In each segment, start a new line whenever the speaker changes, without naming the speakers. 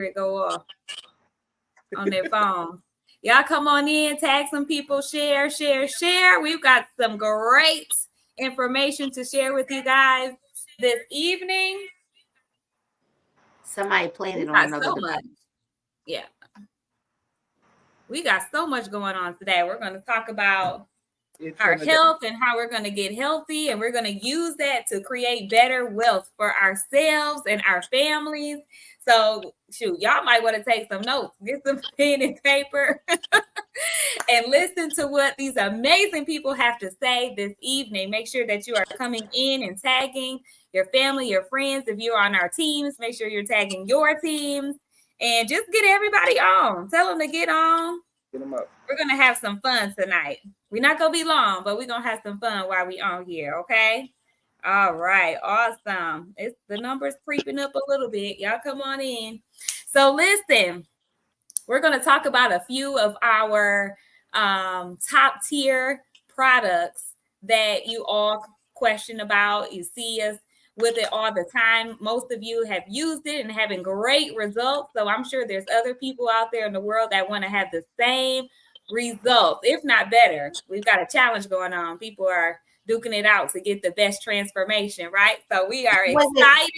it go off on their phone. Y'all come on in, tag some people, share. We've got some great information to share with you guys this evening.
Somebody playing it on another
so much. Yeah. We got so much going on today. We're going to talk about our health and how we're going to get healthy, and we're going to use that to create better wealth for ourselves and our families. So, shoot, y'all might want to take some notes, get some pen and paper, and listen to what these amazing people have to say this evening. Make sure that you are coming in and tagging your family, your friends. If you're on our teams, make sure you're tagging your teams, and just get everybody on. Tell them to get on.
Get them up.
We're going to have some fun tonight. We're not going to be long, but we're going to have some fun while we on here, okay? All right, awesome. The numbers creeping up a little bit. Y'all come on in. So listen, we're going to talk about a few of our top tier products that you all question about. You see us with it all the time. Most of you have used it and having great results. So I'm sure there's other people out there in the world that want to have the same results, if not better. We've got a challenge going on. People are duking it out to get the best transformation, right? So we are excited.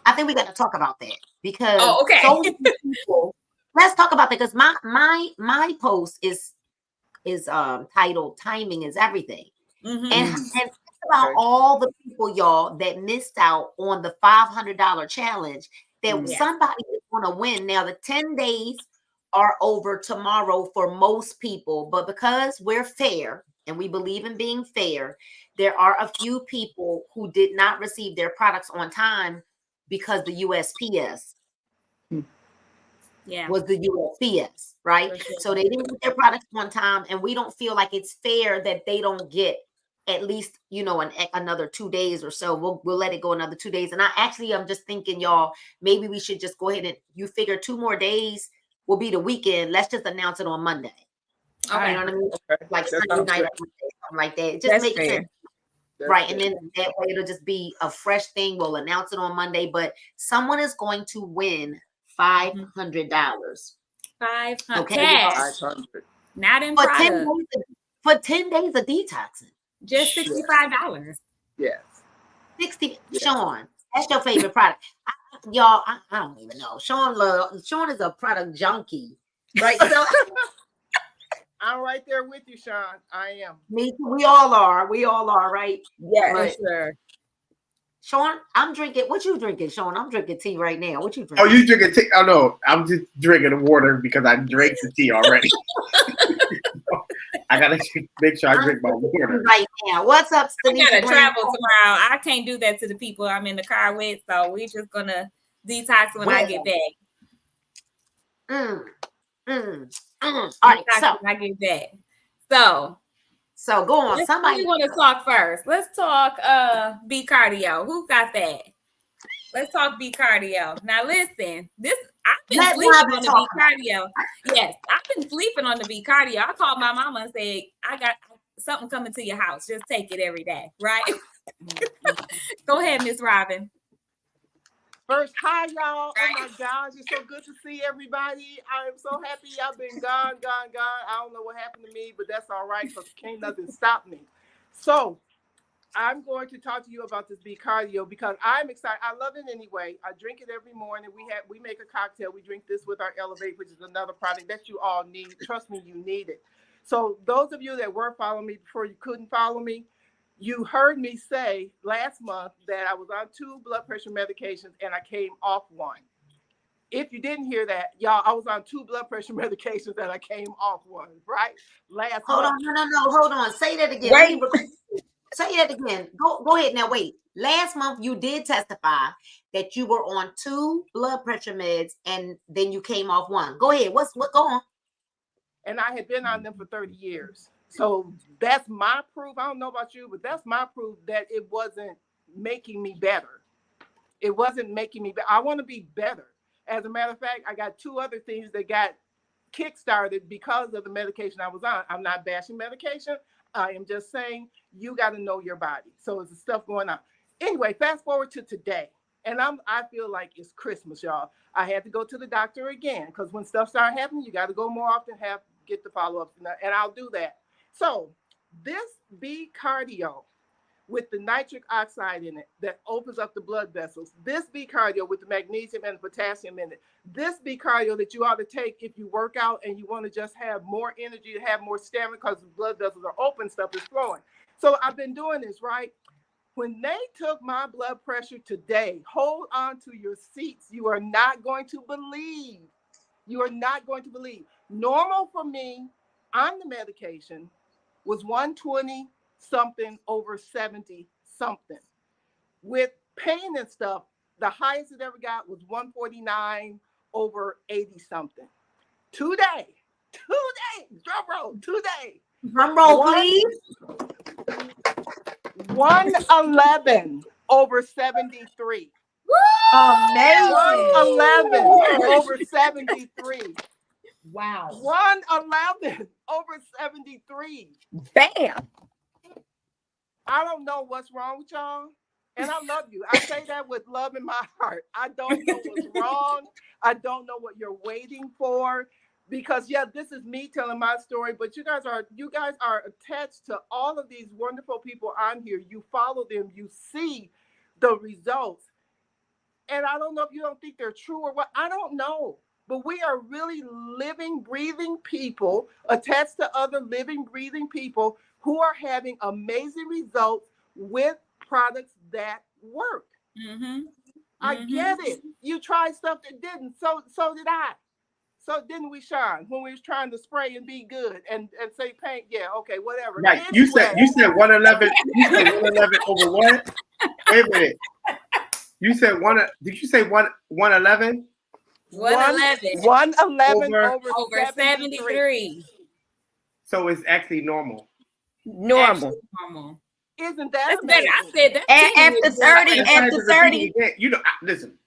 I think we got to talk about that because
okay.
So people, let's talk about that because my post is titled "Timing is Everything," and about all the people, y'all, that missed out on the $500 challenge that somebody is going to win. Now, the 10 days are over tomorrow for most people, but because we're fair and we believe in being fair, there are a few people who did not receive their products on time because the USPS was the USPS, right? Sure. So they didn't get their products on time, and we don't feel like it's fair that they don't get at least, another 2 days or so. We'll let it go another 2 days. And I'm just thinking, y'all, maybe we should just go ahead and you figure 2 more days will be the weekend. Let's just announce it on Monday. Okay. You know what I mean? Okay. Like Sunday night or Monday, something like that. It just makes sense. Right. And then that way it'll just be a fresh thing. We'll announce it on Monday, but someone is going to win $500.
$500.
Okay.
$500. Not in
for 10 days of detoxing.
Just $65.
Yes.
60. Yes. Sean, that's your favorite product. Y'all, I don't even know. Sean is a product junkie, right? So
I'm right there with you, Sean. I am.
Me too. We all are, right?
Yes, right. Sure.
Sean, I'm drinking. What you drinking, Sean? I'm drinking tea right now. What you drinking?
Oh, you drinking tea? Oh no, I'm just drinking water because I drank the tea already. I gotta make sure I drink my water
right now. What's up, Steve?
I gotta travel tomorrow. I can't do that to the people I'm in the car with, so we're just gonna detox when I get back.
All right, so
when I get back.
So go on. Somebody
want to talk first. Let's talk B cardio. Who got that? Let's talk B cardio. Now listen, I've been sleeping on the B cardio. Yes, I've been sleeping on the B cardio. I called my mama and said, I got something coming to your house. Just take it every day, right? Go ahead, Miss Robin.
First, hi, y'all. Oh, my gosh. It's so good to see everybody. I am so happy y'all been gone. I don't know what happened to me, but that's all right because can't nothing stop me. So I'm going to talk to you about this B cardio because I'm excited. I love it anyway. I drink it every morning. We make a cocktail. We drink this with our Elevate, which is another product that you all need. Trust me, you need it. So those of you that were following me before you couldn't follow me, you heard me say last month that I was on 2 blood pressure medications and I came off one. If you didn't hear that, y'all, I was on 2 blood pressure medications and I came off one, right?
Hold on. Say that again. Say that again. Go ahead now. Wait. Last month you did testify that you were on 2 blood pressure meds and then you came off one. Go ahead. What go on?
And I had been on them for 30 years. So that's my proof. I don't know about you, but that's my proof that it wasn't making me better. It wasn't making me better. I want to be better. As a matter of fact, I got 2 other things that got kickstarted because of the medication I was on. I'm not bashing medication. I am just saying you got to know your body. So it's stuff going on. Anyway, fast forward to today. And I feel like it's Christmas, y'all. I had to go to the doctor again because when stuff started happening, you got to go more often, get the follow-ups, and I'll do that. So this B Cardio with the nitric oxide in it that opens up the blood vessels. This B Cardio with the magnesium and the potassium in it. This B Cardio that you ought to take if you work out and you want to just have more energy, to have more stamina because the blood vessels are open, stuff is flowing. So I've been doing this, right? When they took my blood pressure today, hold on to your seats. You are not going to believe. You are not going to believe. Normal for me on the medication was 120 something over 70 something. With pain and stuff, the highest it ever got was 149 over 80 something. Today, drum roll, today.
Drum roll, please.
111 over 73.
Amazing.
111 over 73.
Wow.
111 over 73.
Bam.
I don't know what's wrong with y'all. And I love you. I say that with love in my heart. I don't know what's wrong. I don't know what you're waiting for. Because yeah, this is me telling my story, but you guys are attached to all of these wonderful people on here. You follow them, you see the results. And I don't know if you don't think they're true or what. I don't know. But we are really living, breathing people attached to other living, breathing people who are having amazing results with products that work.
Mm-hmm.
I get it. You tried stuff that didn't. So did I. So didn't we, Sean, when we was trying to spray and be good and say paint? Yeah, okay, whatever.
Right.
Anyway.
You said 111. You said 111 over what? Wait a minute. You said did you say 111?
111
111
over 73.
So it's actually normal.
Normal.
Actually normal.
Isn't that
That's better. I
amazing?
said that.
After 30, after 30,
You know, listen.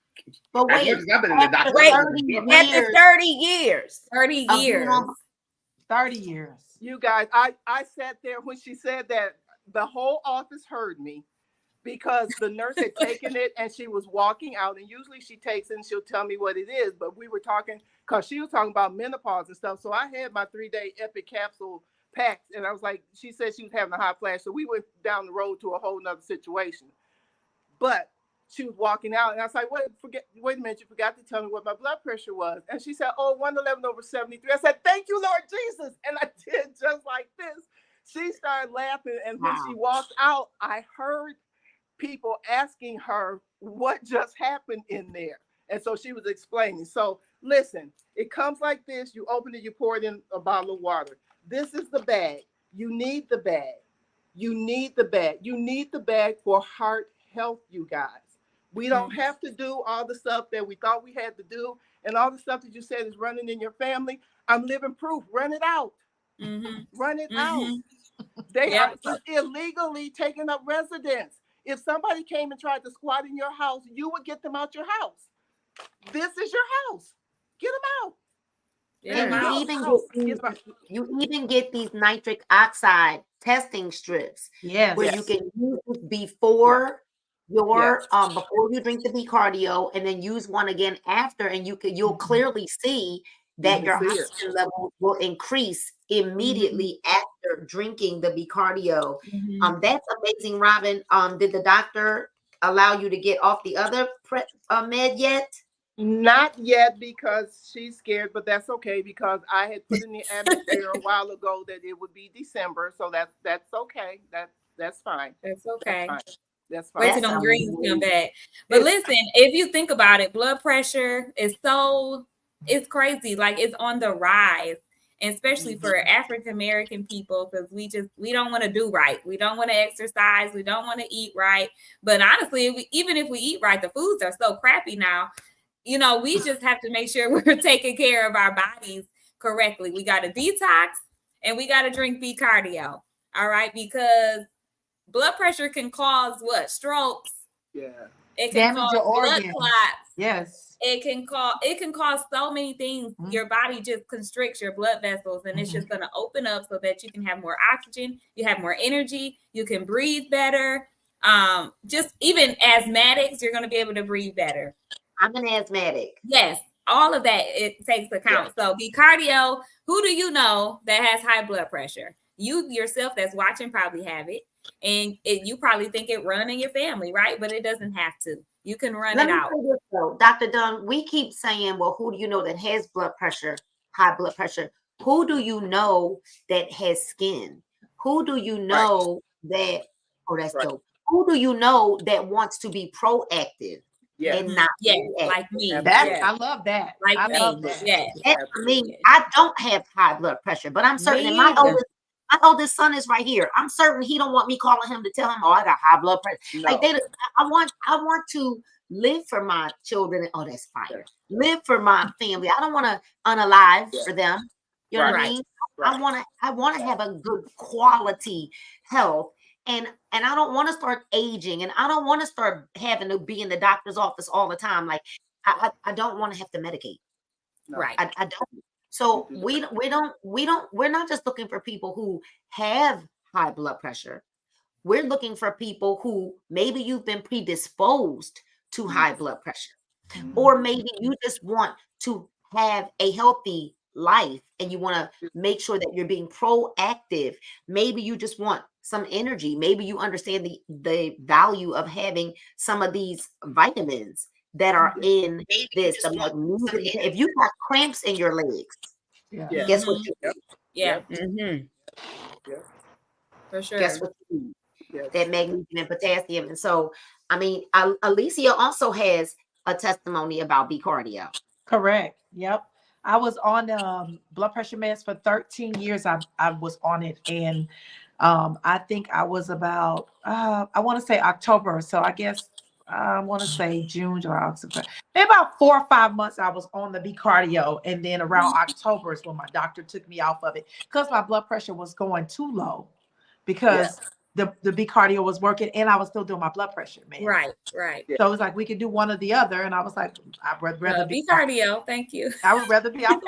But
As
wait,
much as I've been in the doctor,
wait,
years
after 30 years.
30
of
years.
being on
30 years.
You guys, I sat there when she said that. The whole office heard me because the nurse had taken it and she was walking out. And usually she takes it and she'll tell me what it is. But we were talking because she was talking about menopause and stuff. So I had my 3-day Epic capsule packed. And I was like, she said she was having a hot flash. So we went down the road to a whole nother situation. But she was walking out and I was like, wait a minute, you forgot to tell me what my blood pressure was. And she said, 111 over 73. I said, thank you, Lord Jesus. And I did just like this. She started laughing. And when she walked out, I heard people asking her what just happened in there. And so she was explaining. So listen, it comes like this. You open it, you pour it in a bottle of water. This is the bag. You need the bag. You need the bag. You need the bag for heart health, you guys. We don't have to do all the stuff that we thought we had to do. And all the stuff that you said is running in your family. I'm living proof. Run it out.
Mm-hmm.
Run it out. They are illegally taking up residence. If somebody came and tried to squat in your house, you would get them out your house. This is your house. Get them out.
And you even get these nitric oxide testing strips where you can use before before you drink the B Cardio and then use one again after, and you'll clearly see that your oxygen level will increase immediately after drinking the B Cardio. That's amazing, Robin. Did the doctor allow you to get off the other med yet?
Not yet, because she's scared, but that's okay because I had put in the atmosphere a while ago that it would be December, so that's okay. That's fine.
That's okay.
That's fine.
Wait till them greens come back. But listen, if you think about it, blood pressure is it's crazy. Like it's on the rise, and especially for African American people, because we don't want to do right. We don't want to exercise. We don't want to eat right. But honestly, even if we eat right, the foods are so crappy now. You know, we just have to make sure we're taking care of our bodies correctly. We got to detox and we got to drink B Cardio. All right. Because blood pressure can cause what? Strokes.
Yeah.
It can
Damage
cause
your
blood
organs.
clots.
Yes.
It can cause so many things. Your body just constricts your blood vessels, and it's just going to open up so that you can have more oxygen, you have more energy, you can breathe better. Just even asthmatics, you're going to be able to breathe better.
I'm an asthmatic.
Yes, all of that it takes account. So B-cardio, who do you know that has high blood pressure? You yourself that's watching probably have it, and you probably think it run in your family, right? But it doesn't have to. You can run it out.
This, though, Dr. Dunn, we keep saying, well, who do you know that has blood pressure, high blood pressure? Who do you know that has skin? Who do you know that, oh, that's dope. Who do you know that wants to be proactive? And not
like me.
I love that.
Like
I
me.
love that.
And for me, I don't have high blood pressure, but I'm certain and my oldest son is right here. I'm certain he don't want me calling him to tell him, oh, I got high blood pressure. No. Like I want to live for my children. Oh, that's fire. Live for my family. I don't want to unalive for them. You know what I mean? Right. I want to have a good quality health. And I don't want to start aging, and I don't want to start having to be in the doctor's office all the time. Like I don't want to have to medicate.
No. Right.
I don't. So we're not just looking for people who have high blood pressure. We're looking for people who maybe you've been predisposed to high blood pressure, or maybe you just want to have a healthy life and you want to make sure that you're being proactive. Maybe you just want some energy. Maybe you understand the value of having some of these vitamins that are in this. If you got cramps in your legs, guess what you need?
For sure.
Guess what you need? That magnesium and potassium. And so, I mean, Alicia also has a testimony about B-cardio.
Correct. Yep. I was on blood pressure meds for 13 years. I was on it, and I think I was about I want to say October. So I guess I want to say June or October. Maybe about 4 or 5 months I was on the B-cardio, and then around October is when my doctor took me off of it because my blood pressure was going too low because the B-cardio was working and I was still doing my blood pressure, man.
Right.
So it was like we could do one or the other, and I was like, I'd rather be
B-cardio. Thank you.
I would rather be out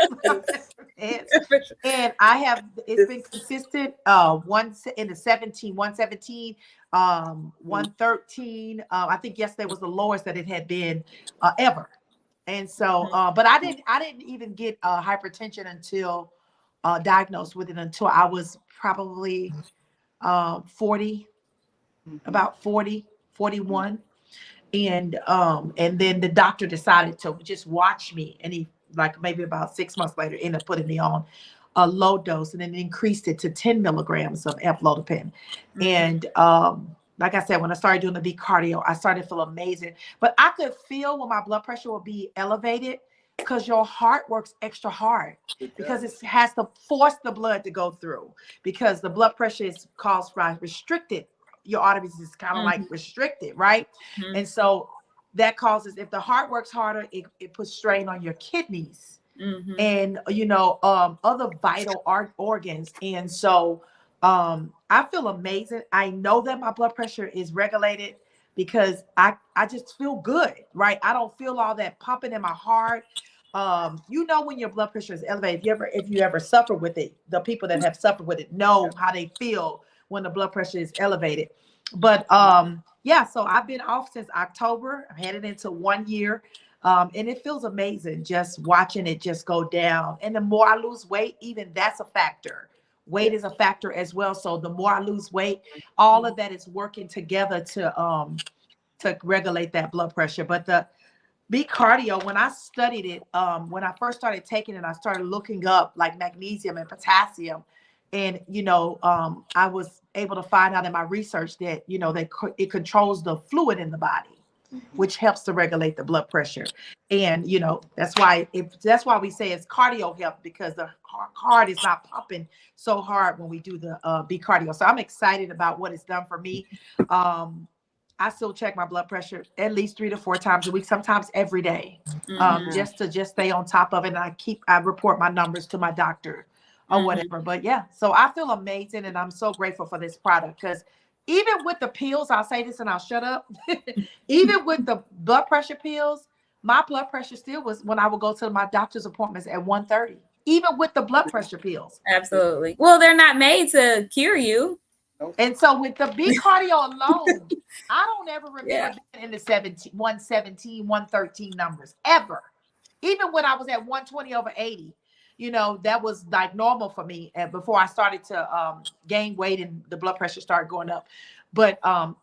and I have it's been consistent. One in the 117, 113. I think yesterday was the lowest that it had been ever. And so, but I didn't even get hypertension until diagnosed with it until I was probably 40, about 40, 41. And then the doctor decided to just watch me, and he, like, maybe about 6 months later, ended up putting me on a low dose, and then increased it to 10 milligrams of amlodipine. And like I said, when I started doing the B-cardio, I started to feel amazing. But I could feel when my blood pressure would be elevated because your heart works extra hard because it has to force the blood to go through, because the blood pressure is caused by restricted. Your arteries is kind of like restricted, right? And so that causes, if the heart works harder, it puts strain on your kidneys and, other vital organs. And so I feel amazing. I know that my blood pressure is regulated because I just feel good, right? I don't feel all that pumping in my heart. When your blood pressure is elevated, if you ever suffer with it, the people that have suffered with it know how they feel when the blood pressure is elevated. But so I've been off since October. I'm headed into 1 year. And it feels amazing just watching it just go down. And the more I lose weight, even that's a factor. Weight is a factor as well. So the more I lose weight, all of that is working together to regulate that blood pressure. But the B-cardio, when I studied it, when I first started taking it, I started looking up like magnesium and potassium. And, I was able to find out in my research that, it controls the fluid in the body, which helps to regulate the blood pressure. And, that's why we say it's cardio health, because the heart is not pumping so hard when we do the B-cardio. So I'm excited about what it's done for me. I still check my blood pressure at least 3 to 4 times a week, sometimes every day, just to stay on top of it. And I report my numbers to my doctor or whatever. But so I feel amazing, and I'm so grateful for this product, because even with the pills, I'll say this and I'll shut up. Even with the blood pressure pills, my blood pressure still was, when I would go to my doctor's appointments, at 130, even with the blood pressure pills.
Absolutely. Well, they're not made to cure you.
And so with the B cardio alone, I don't ever remember
Yeah.
being in the 117, 113 numbers ever. Even when I was at 120 over 80, you know, that was like normal for me. And before I started to gain weight and the blood pressure started going up. But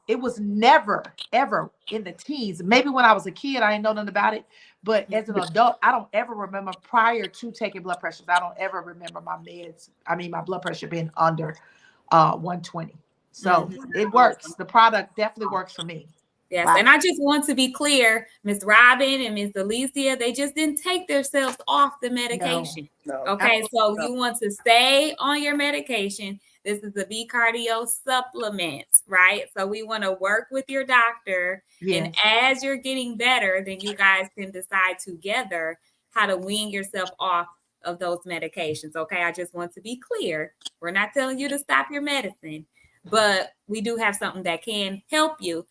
it was never, ever in the teens. Maybe when I was a kid, I didn't know nothing about it. But as an adult, I don't ever remember prior to taking blood pressures. I don't ever remember my blood pressure being under 120. So it works. The product definitely works for me.
Yes,
Wow.
and I just want to be clear, Miss Robin and Miss Alicia, they just didn't take themselves off the medication.
No.
Okay, so you want to stay on your medication. This is the B Cardio supplements, right? So we want to work with your doctor, and as you're getting better, then you guys can decide together how to wean yourself off of those medications. Okay, I just want to be clear. We're not telling you to stop your medicine, but we do have something that can help you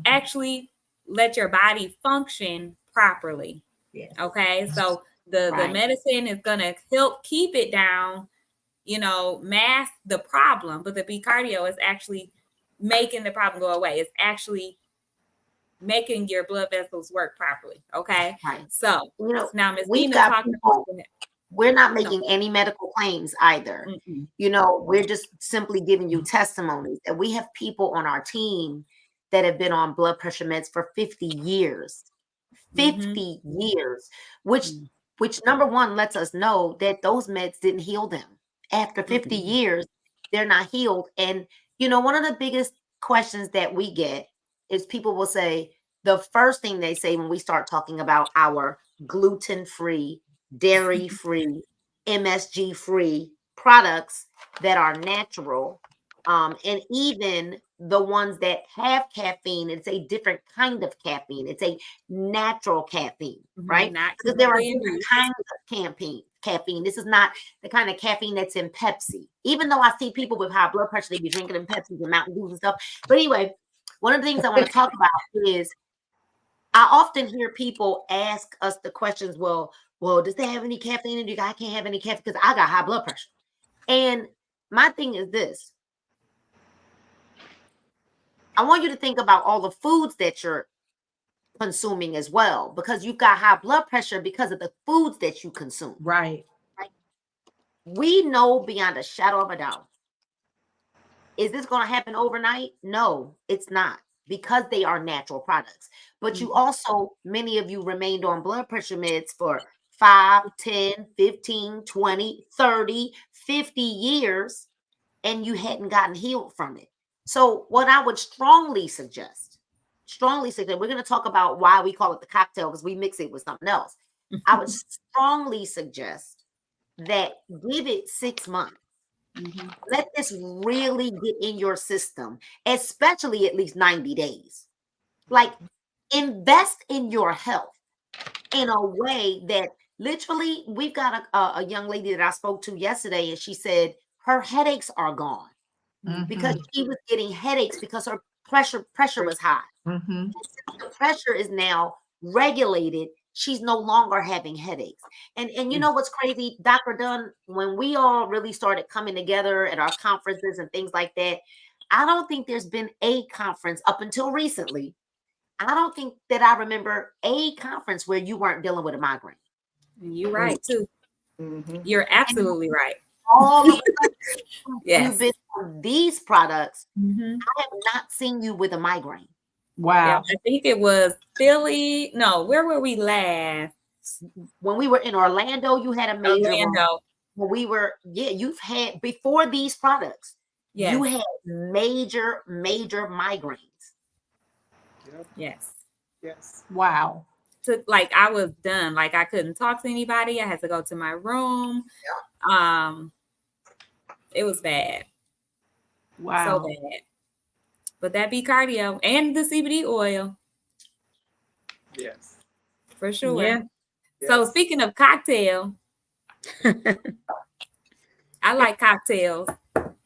actually let your body function properly.
Yes.
Okay, so the medicine is gonna help keep it down, you know, mask the problem, but the B cardio is actually making the problem go away. It's actually making your blood vessels work properly. Okay,
Right.
so
You know,
now Ms.
we've
Dina
got
talked
people-
about
we're not making any medical claims either.
Mm-mm.
You know, we're just simply giving you testimonies. And we have people on our team that have been on blood pressure meds for 50 years. 50 years, which number one lets us know that those meds didn't heal them. After 50 years, they're not healed. And, you know, one of the biggest questions that we get is people will say, the first thing they say when we start talking about our gluten-free, dairy-free, MSG-free products that are natural, and even the ones that have caffeine, it's a different kind of caffeine. It's a natural caffeine, right? Because there are different kinds of caffeine. This is not the kind of caffeine that's in Pepsi. Even though I see people with high blood pressure, they be drinking in Pepsi and Mountain Dews and stuff. But anyway, one of the things I want to talk about is I often hear people ask us the questions, well, does they have any caffeine in you? I can't have any caffeine because I got high blood pressure. And my thing is this. I want you to think about all the foods that you're consuming as well, because you've got high blood pressure because of the foods that you consume.
Right.
We know beyond a shadow of a doubt. Is this going to happen overnight? No, it's not, because they are natural products. But you also, many of you remained on blood pressure meds for 5, 10, 15, 20, 30, 50 years, and you hadn't gotten healed from it. So what I would strongly suggest, we're going to talk about why we call it the cocktail, because we mix it with something else. I would strongly suggest that give it 6 months. Let this really get in your system, especially at least 90 days. Like, invest in your health in a way that literally, we've got a young lady that I spoke to yesterday, and she said her headaches are gone. Because she was getting headaches because her pressure was high. The pressure is now regulated. She's no longer having headaches. And you know what's crazy, Dr. Dunn, when we all really started coming together at our conferences and things like that, I don't think there's been a conference up until recently. I don't think that I remember a conference where you weren't dealing with a migraine.
You're right too. You're absolutely right.
All of
Yes.
you've been on these products.
Mhm.
I have not seen you with a migraine.
Wow.
Yeah, I think it was Philly. No, where were we last?
When we were in Orlando, you had a major one.
Orlando.
When we were, you've had, before these products,
Yes.
you had major migraines.
Yes.
Yes.
Wow.
Took, like, I was done. Like, I couldn't talk to anybody. I had to go to my room. It was bad.
Wow.
So bad. But that be cardio and the CBD oil
Yes.
for sure.
Yeah.
So
Yes.
speaking of cocktail, I like cocktails,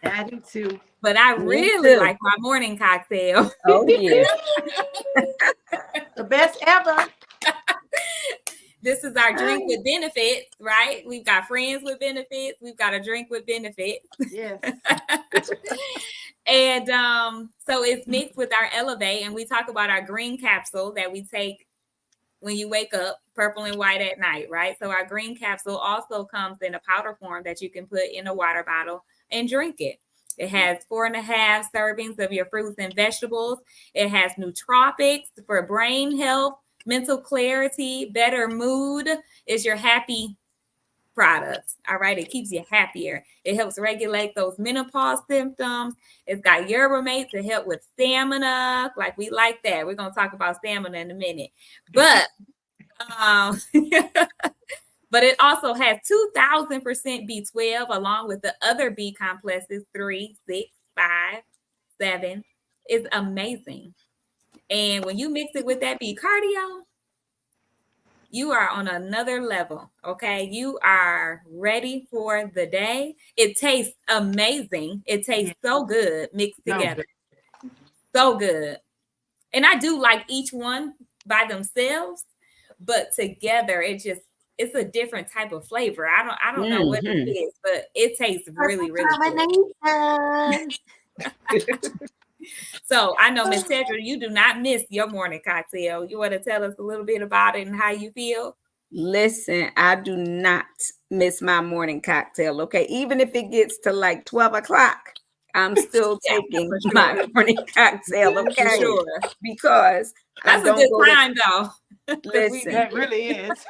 I do too.
but I
Me
really
too.
like my morning cocktail.
Oh yeah.
The best ever.
This is our drink with benefits, right? We've got friends with benefits. We've got a drink with benefits.
Yes.
And so it's mixed with our Elevate, and we talk about our green capsule that we take when you wake up, purple and white at night, right? So our green capsule also comes in a powder form that you can put in a water bottle and drink it. It has 4.5 servings of your fruits and vegetables. It has nootropics for brain health, mental clarity, better mood. Is your happy products. All right. It keeps you happier. It helps regulate those menopause symptoms. It's got yerba mate to help with stamina. Like we like that. We're going to talk about stamina in a minute. But but it also has 2,000% B12 along with the other B complexes 3, 6, 5, 7. It's amazing. And when you mix it with that B cardio, you are on another level, okay? You are ready for the day. It tastes amazing. It tastes so good mixed together. So good. And I do like each one by themselves, but together it's a different type of flavor. I don't know what it is, but it tastes really, really good. So I know, Miss Tedra, you do not miss your morning cocktail. You want to tell us a little bit about it and how you feel?
Listen, I do not miss my morning cocktail. Okay. Even if it gets to like 12 o'clock, I'm still taking my morning cocktail. Okay.
Sure.
Because
that's a good time though.
Listen,
that really is.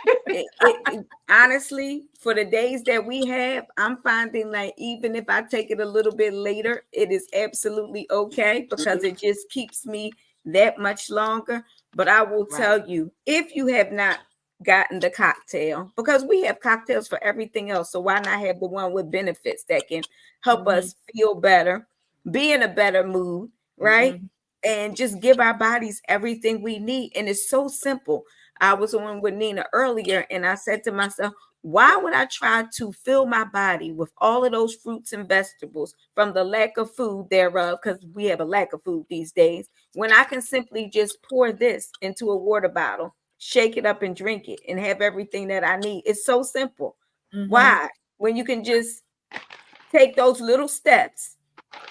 Honestly, for the days that we have, I'm finding like even if I take it a little bit later, it is absolutely okay because it just keeps me that much longer. But I will tell you, if you have not gotten the cocktail, because we have cocktails for everything else, so why not have the one with benefits that can help us feel better, be in a better mood, right? And just give our bodies everything we need. And it's so simple. I was on with Nina earlier and I said to myself, why would I try to fill my body with all of those fruits and vegetables from the lack of food thereof, because we have a lack of food these days, when I can simply just pour this into a water bottle, shake it up and drink it and have everything that I need. It's so simple. Why? When you can just take those little steps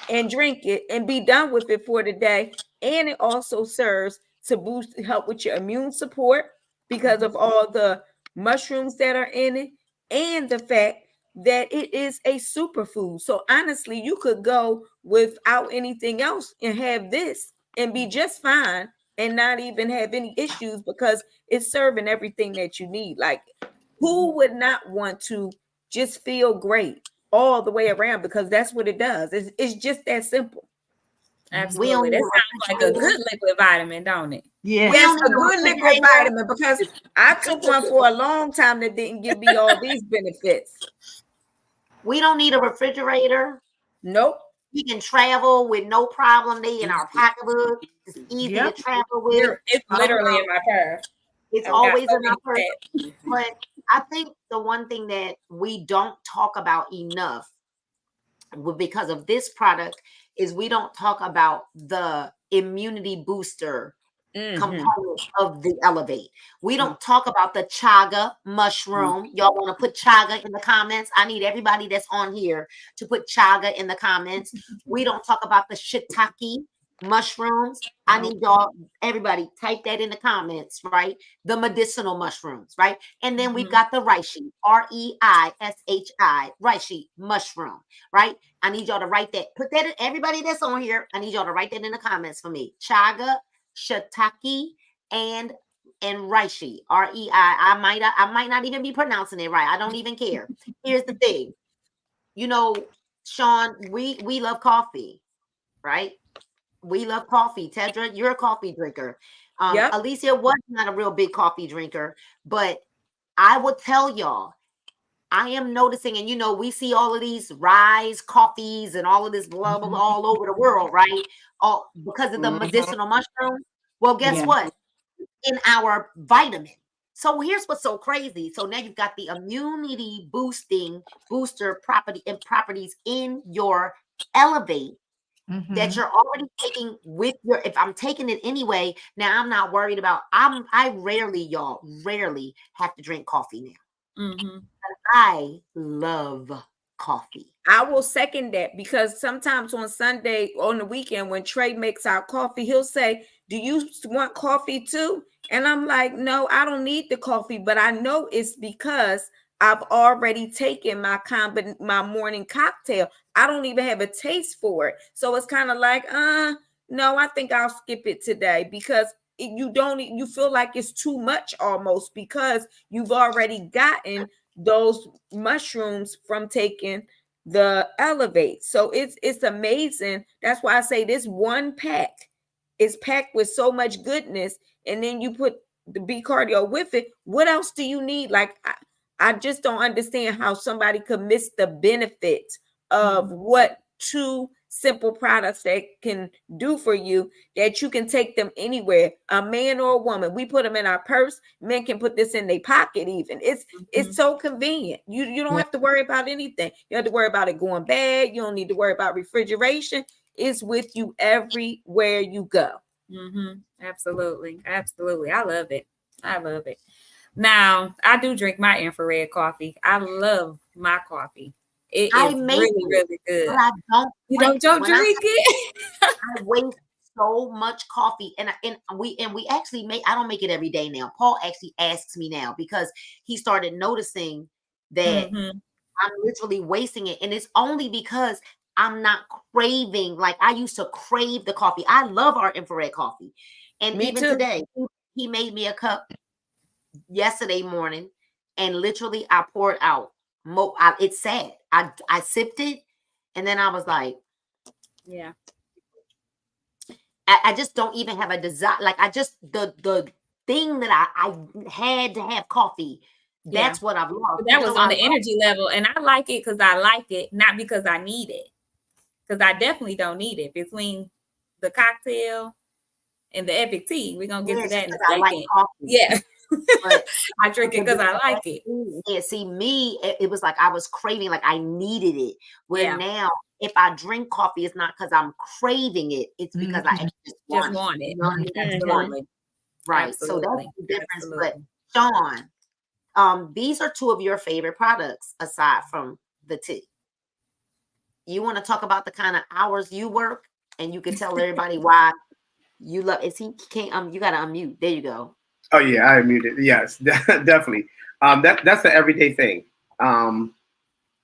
and drink it and be done with it for the day. And it also serves to help with your immune support because of all the mushrooms that are in it and the fact that it is a superfood. So honestly, you could go without anything else and have this and be just fine and not even have any issues because it's serving everything that you need. Like, who would not want to just feel great all the way around, because that's what it does. It's just that simple.
Absolutely. That sounds like a good liquid vitamin, don't it?
Yeah.
Yes, a good liquid vitamin, because I took one for a long time that didn't give me all these benefits.
We don't need a refrigerator.
Nope.
We can travel with no problem. They in our pocketbook. It's easy to travel with.
It's literally in my purse.
It's always in our purse. But I think the one thing that we don't talk about enough because of this product is we don't talk about the immunity booster component of the Elevate. We don't talk about the chaga mushroom. Y'all want to put chaga in the comments? I need everybody that's on here to put chaga in the comments. We don't talk about the shiitake mushrooms. I need y'all, everybody, type that in the comments, right? The medicinal mushrooms, right? And then we've got the reishi, R-E-I-S-H-I, reishi mushroom, right? I need y'all to write that. Put that in, everybody that's on here, I need y'all to write that in the comments for me. Chaga, shiitake, and reishi, R-E-I. I might not even be pronouncing it right. I don't even care. Here's the thing. You know, Sean, we love coffee, right? We love coffee. Tedra, you're a coffee drinker. Alicia was not a real big coffee drinker, but I will tell y'all, I am noticing, and you know, we see all of these Rise coffees and all of this blah, blah, blah all over the world, right? All because of the medicinal mushroom. Well, guess what? In our vitamin. So here's what's so crazy. So now you've got the immunity booster properties in your Elevate. that you're already taking with your, if I'm taking it anyway, now I'm not worried about, I rarely have to drink coffee now. I love coffee.
I will second that, because sometimes on Sunday, on the weekend, when Trey makes our coffee, he'll say, do you want coffee too? And I'm like, no, I don't need the coffee, but I know it's because I've already taken my morning cocktail. I don't even have a taste for it. So it's kind of like, no, I think I'll skip it today, because you feel like it's too much almost, because you've already gotten those mushrooms from taking the Elevate. So it's amazing. That's why I say this one pack is packed with so much goodness, and then you put the B Cardio with it. What else do you need? Like, I just don't understand how somebody could miss the benefit of what two simple products that can do for you, that you can take them anywhere, a man or a woman. We put them in our purse. Men can put this in their pocket even. It's so convenient. You don't have to worry about anything. You have to worry about it going bad. You don't need to worry about refrigeration. It's with you everywhere you go.
Absolutely. I love it. Now, I do drink my infrared coffee. I love my coffee. It is really, really good.
But I don't.
You don't drink it?
I waste so much coffee, and we actually make. I don't make it every day now. Paul actually asks me now, because he started noticing that I'm literally wasting it, and it's only because I'm not craving. Like, I used to crave the coffee. I love our infrared coffee, and
Me
even
too.
today, he made me a cup yesterday morning, and literally I poured out. It's sad. I sipped it, and then I was like,
yeah.
I just don't even have a desire. Like, I just, the thing that I had to have coffee. That's what I've lost.
That was on the energy level, and I like it because I like it, not because I need it. Because I definitely don't need it. Between the cocktail and the epic tea, we're gonna get to that in a second.
Like coffee.
But I drink it because I like it.
Yeah, see, me, it was like I was craving, like I needed it. Where now, if I drink coffee, it's not because I'm craving it; it's because I just want it. You know what I mean? Right. So that's the difference. But Sean, these are two of your favorite products aside from the tea. You want to talk about the kind of hours you work, and you can tell everybody why you love it. See, you gotta unmute. There you go.
Oh yeah, I muted. Yes, definitely. That's the everyday thing.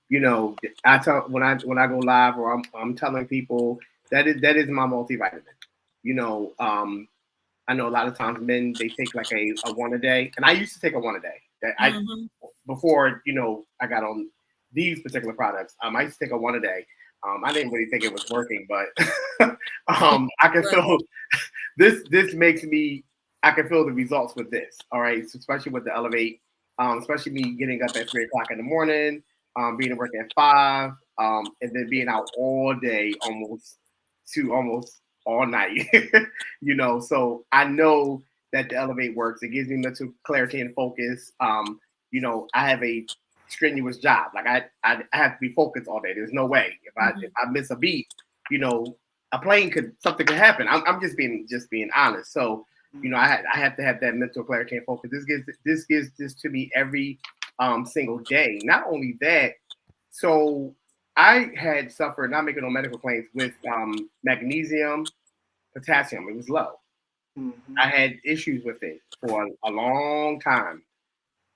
You know, I tell when I go live, or I'm telling people that is my multivitamin. You know, I know a lot of times men, they take like a one a day, and I used to take a one a day. Before, you know, I got on these particular products. I used to take a one a day. I didn't really think it was working, but I can feel this makes me. I can feel the results with this. All right, so especially with the Elevate, especially me getting up at 3 o'clock in the morning, being at work at 5, and then being out all day, almost all night. You know, so I know that the Elevate works. It gives me mental clarity and focus. You know, I have a strenuous job. Like I have to be focused all day. There's no way if I miss a beat, you know, something could happen. I'm just being honest. So. You know, I have to have that mental clarity and focus. This gives this to me every single day. Not only that, so I had suffered, not making no medical claims, with magnesium, potassium. It was low. I had issues with it for a long time,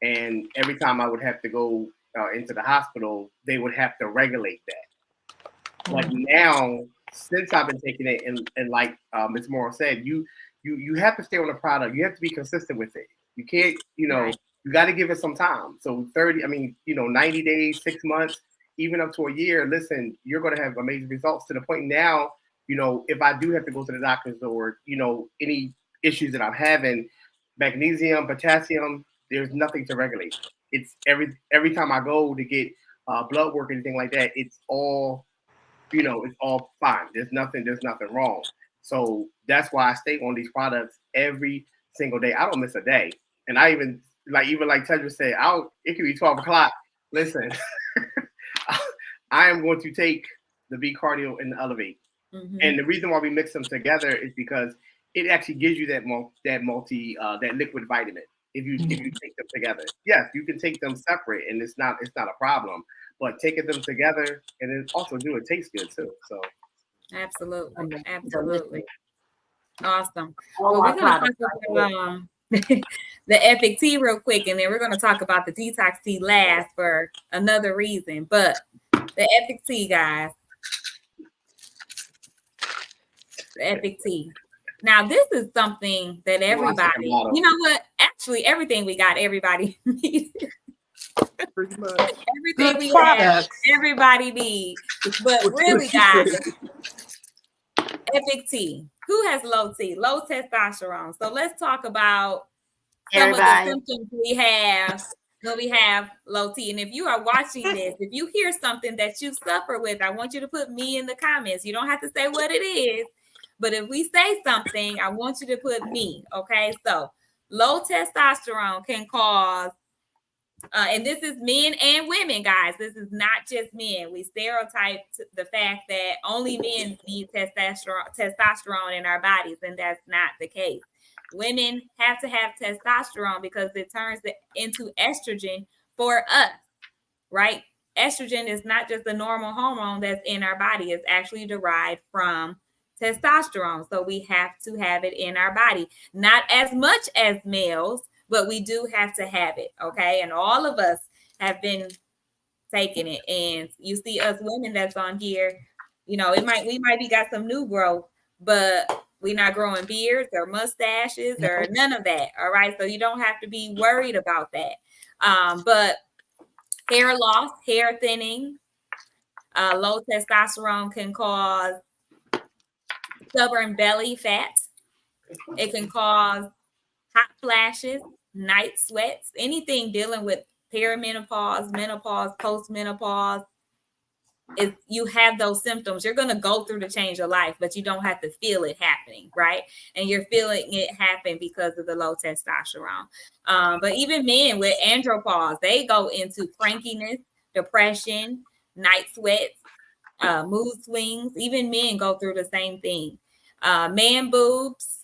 and every time I would have to go into the hospital, they would have to regulate that. But now, since I've been taking it, and like Ms. Morrow said, you have to stay on the product. You have to be consistent with it. You can't, you know, you got to give it some time. So 90 days, 6 months, even up to a year, listen, you're going to have amazing results to the point now, you know, if I do have to go to the doctors or, you know, any issues that I'm having, magnesium, potassium, there's nothing to regulate. It's every time I go to get blood work, anything like that, it's all, you know, it's all fine. There's nothing wrong. So that's why I stay on these products every single day. I don't miss a day. And I even like Tedra said, it could be 12 o'clock. Listen, I am going to take the B Cardio and the Elevate
Mhm.
And the reason why we mix them together is because it actually gives you that liquid vitamin. If you take them together, yes, you can take them separate, and it's not a problem. But taking them together, and it also it tastes good too. So
Absolutely. Absolutely. Awesome.
All
Well, we're
our
going to
products
talk
are
about the Epic tea real quick, and then we're going to talk about the detox tea last for another reason. But the Epic tea, guys, the Epic tea. Now, this is something that everybody, you know what? Actually, everything we got, everybody needs.
Pretty much.
Everything
Good
we
products.
have, everybody needs. But really, guys, Epic tea. Who has low T? Low testosterone. So let's talk about some of the
Everybody.
symptoms we have when we have low T. And if you are watching this, if you hear something that you suffer with, I want you to put me in the comments. You don't have to say what it is, but if we say something, I want you to put me. Okay. So low testosterone can cause, and this is men and women, guys. This is not just men. We stereotype the fact that only men need testosterone in our bodies, and that's not the case. Women have to have testosterone because it turns into estrogen for us, right? Estrogen is not just a normal hormone that's in our body. It's actually derived from testosterone. So we have to have it in our body. Not as much as males, but we do have to have it, okay? And all of us have been taking it. And you see us women that's on here, you know, we might be got some new growth, but we're not growing beards or mustaches or none of that, all right? So you don't have to be worried about that. But hair loss, hair thinning, low testosterone can cause stubborn belly fat. It can cause hot flashes, night sweats, anything dealing with perimenopause, menopause, postmenopause. If you have those symptoms, you're going to go through the change of life, but you don't have to feel it happening, right? And you're feeling it happen because of the low testosterone. But even men with andropause, they go into crankiness, depression, night sweats, mood swings. Even men go through the same thing. Man boobs,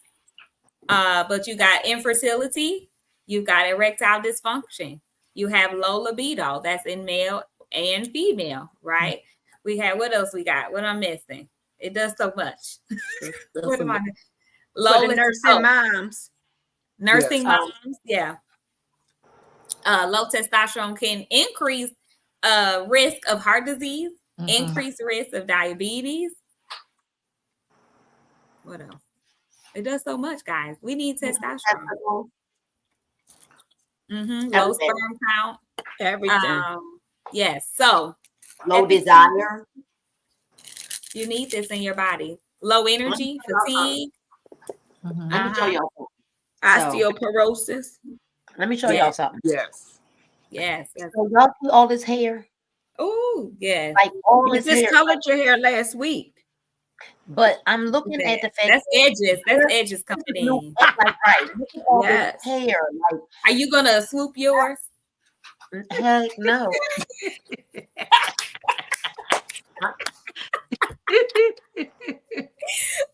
but you got infertility, you got erectile dysfunction, you have low libido. That's in male and female, right? We have, what else we got? What I'm missing? It does so much. What am I?
For the nursing moms.
Nursing moms, yeah. Low testosterone can increase risk of heart disease, increase risk of diabetes. What else? It does so much, guys. We need testosterone. Low sperm count.
Everything.
Yes. So
Low desire.
You need this in your body. Low energy, fatigue.
Let me show y'all
Osteoporosis.
Let me show y'all something.
Yes.
Yes.
So y'all see all this hair?
Oh, yes.
Like all
You
this
just
hair.
colored your hair last week.
But I'm looking at the fact
that's edges. That's edges coming in.
Like, right. Look at all
Yes.
this hair. Like,
are you gonna swoop yours?
Heck no.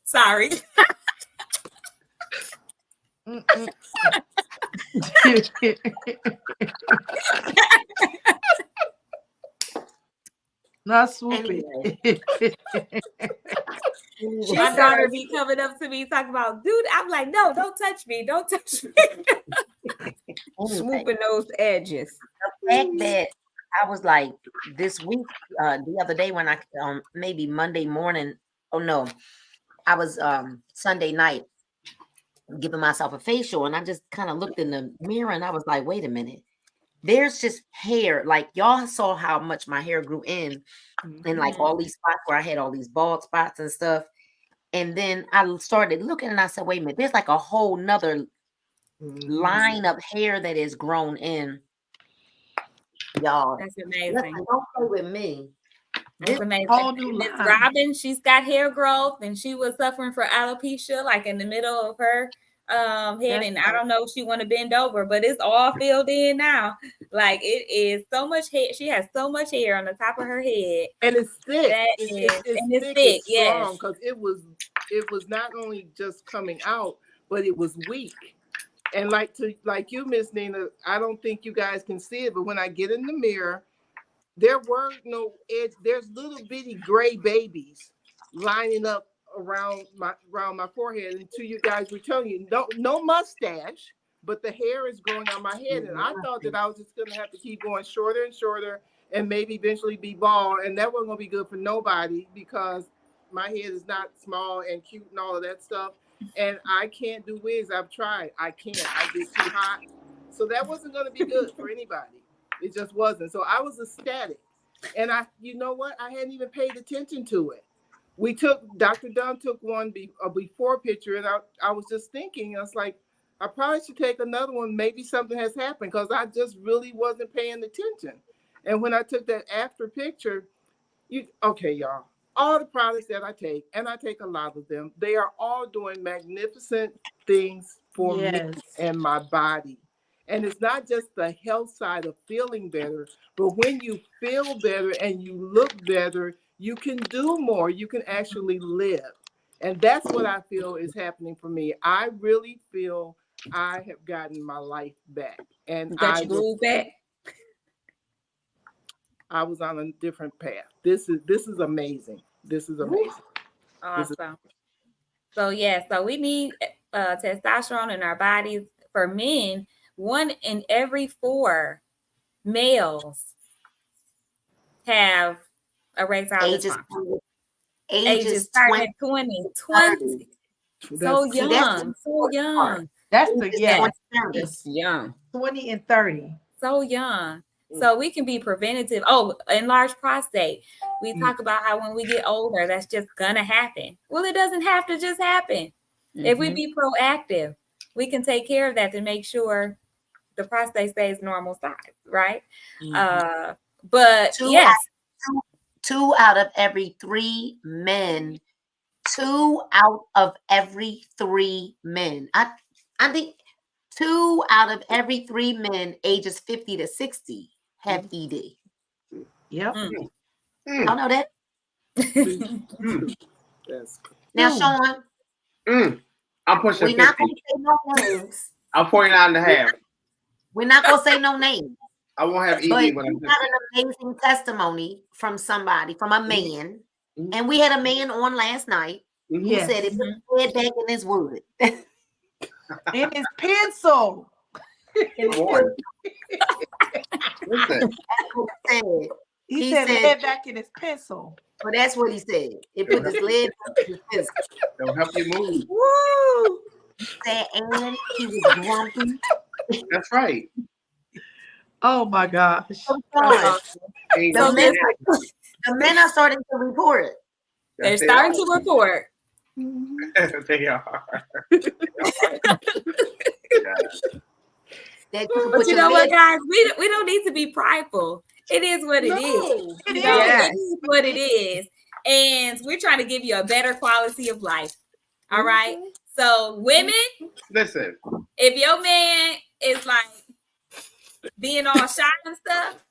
Sorry.
Not swooping.
My daughter be coming up to me talking about, dude. I'm like, no, don't touch me. Don't touch me.
Swooping those edges.
The fact that I was like this week, the other day when I maybe Monday morning. Oh no, I was Sunday night giving myself a facial, and I just kind of looked in the mirror and I was like, wait a minute. There's just hair. Like y'all saw how much my hair grew in like all these spots where I had all these bald spots and stuff. And then I started looking and I said, wait a minute, there's like a whole nother line of hair that is grown in. Y'all.
That's amazing.
Listen, don't play with me.
That's amazing.
Miss
Robin, she's got hair growth and she was suffering from alopecia, like in the middle of her head, and I don't know if she want to bend over, but it's all filled in now. Like it is so much hair. She has so much hair on the top of her head,
and it's thick.
That
It's
it's
thick,
thick,
it's strong,
yes.
because it was not only just coming out, but it was weak. And like you, Miss Nina, I don't think you guys can see it, but when I get in the mirror, there were no edge. There's little bitty gray babies lining up around my forehead. And to you guys, we're telling you, no mustache, but the hair is growing on my head. And I thought that I was just gonna have to keep going shorter and shorter, and maybe eventually be bald. And that wasn't gonna be good for nobody, because my head is not small and cute and all of that stuff. And I can't do wigs. I've tried. I can't. I get too hot. So that wasn't gonna be good for anybody. It just wasn't. So I was ecstatic. And you know what? I hadn't even paid attention to it. Dr. Dunn took a before picture, and I was just thinking, I was like, I probably should take another one. Maybe something has happened, because I just really wasn't paying attention. And when I took that after picture, y'all, all the products that I take, and I take a lot of them, they are all doing magnificent things for me and my body. And it's not just the health side of feeling better, but when you feel better and you look better, you can do more. You can actually live. And that's what I feel is happening for me. I really feel I have gotten my life back. And
Got your groove back?
I was on a different path. This is amazing. This is amazing.
Awesome. So we need testosterone in our bodies. For men, 1 in every 4 males have erectile dysfunction. Ages starting at 20. So young.
That's the
It's young.
20 and 30.
So young. So we can be preventative. Oh, enlarged prostate. We talk about how when we get older, that's just gonna happen. Well, it doesn't have to just happen. If we be proactive, we can take care of that to make sure the prostate stays normal size, right? But
two out of every 3 men. 2 out of every 3 men. I think 2 out of every 3 men ages 50 to 60 have ED.
Yep.
Y'all know that? Now, Sean,
I'm pushing
we're
50.
not going to say no names.
I'm 49 and a half.
We're not going to say no names.
I won't have ED
But
when
we
I'm
got an amazing testimony from a man. And we had a man on last night who said it put his head back in his wood.
In his pencil.
Listen.
He
said
said
head back in his pencil.
Well, that's what he said. It put his leg back in his pencil.
They'll help you move.
Woo!
He said, and he was grumpy.
That's right.
Oh my gosh.
The men are starting to report.
They're starting to report.
They are.
But you know what, guys? We don't need to be prideful. It is what it is. It is what it is. And we're trying to give you a better quality of life. All right. So women,
listen.
If your man is like being all shy and stuff,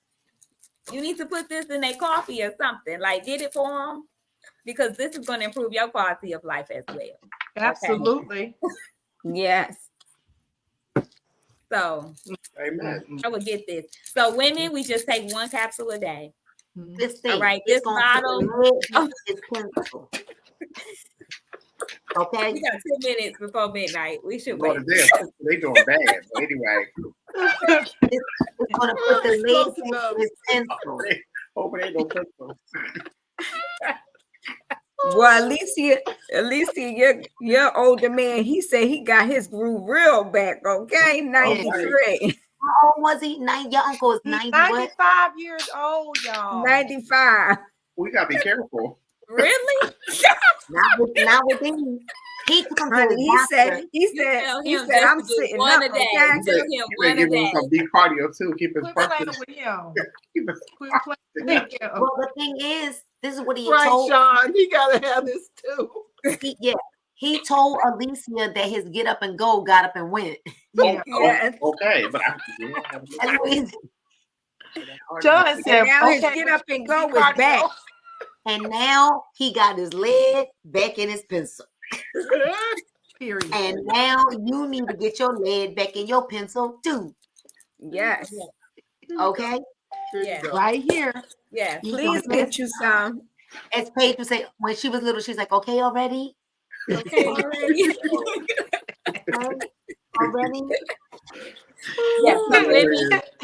you need to put this in their coffee or something. Like get it for them, because this is going to improve your quality of life as well.
Absolutely.
Okay?
Yes.
So
amen.
I would get this. So women, we just take 1 capsule a day.
This thing,
all right, this bottle.
Okay.
We got 2 minutes before midnight. We should wait.
They doing bad. But anyway.
It's gonna put the legs in his pencil.
Hoping they don't put them.
Well, Alicia, your older man, he said he got his groove real back, okay? 93.
How old was he? Your uncle is 90
95 years old, y'all.
95.
We gotta be careful.
Really?
Not with him. He
said, I'm sitting
one
up,
a day.
okay?
Tell him one a
Give him
day.
some deep cardio too. Keep his
Quit playing with him. Quit playing with him.
Well, the thing is, this is what he
right,
told.
Sean, he gotta have this too.
He told Alicia that his get up and go got up and went.
Yeah.
Yes.
Okay, but
That's what he said.
John
And
said,
now his
okay,
get up and go is
cardio.
back.
And now he got his lead back in his pencil.
Period.
And now you need to get your lead back in your pencil too.
Yes.
Okay?
There you
Yes.
go.
Right here.
Yes.
You
Please
know,
get you some.
as Paige would say, when she was little, she's like, okay, already?
Okay, already.
Already?
Yes, so baby,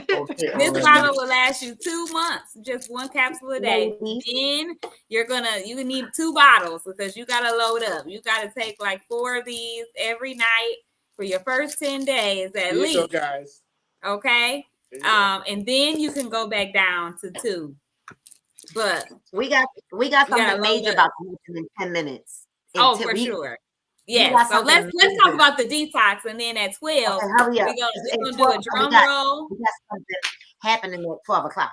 Okay,
this
already.
bottle will last you 2 months, just one capsule a day.
Ladies.
Then you need 2 bottles because you gotta load up. You gotta take like 4 of these every night for your first 10 days at
There you
least.
go, guys.
Okay.
There you go.
And then you can go back down to 2. But
We got
gotta
something
load
major
up.
about to mention in 10 minutes.
oh,
Until
for
we-
sure.
got
Yes. So
something
let's talk
major.
about the detox, and then at 12,
Okay, hurry up.
we're gonna
At
do a
12,
drum
we got-
roll
We got something happening at 12 o'clock.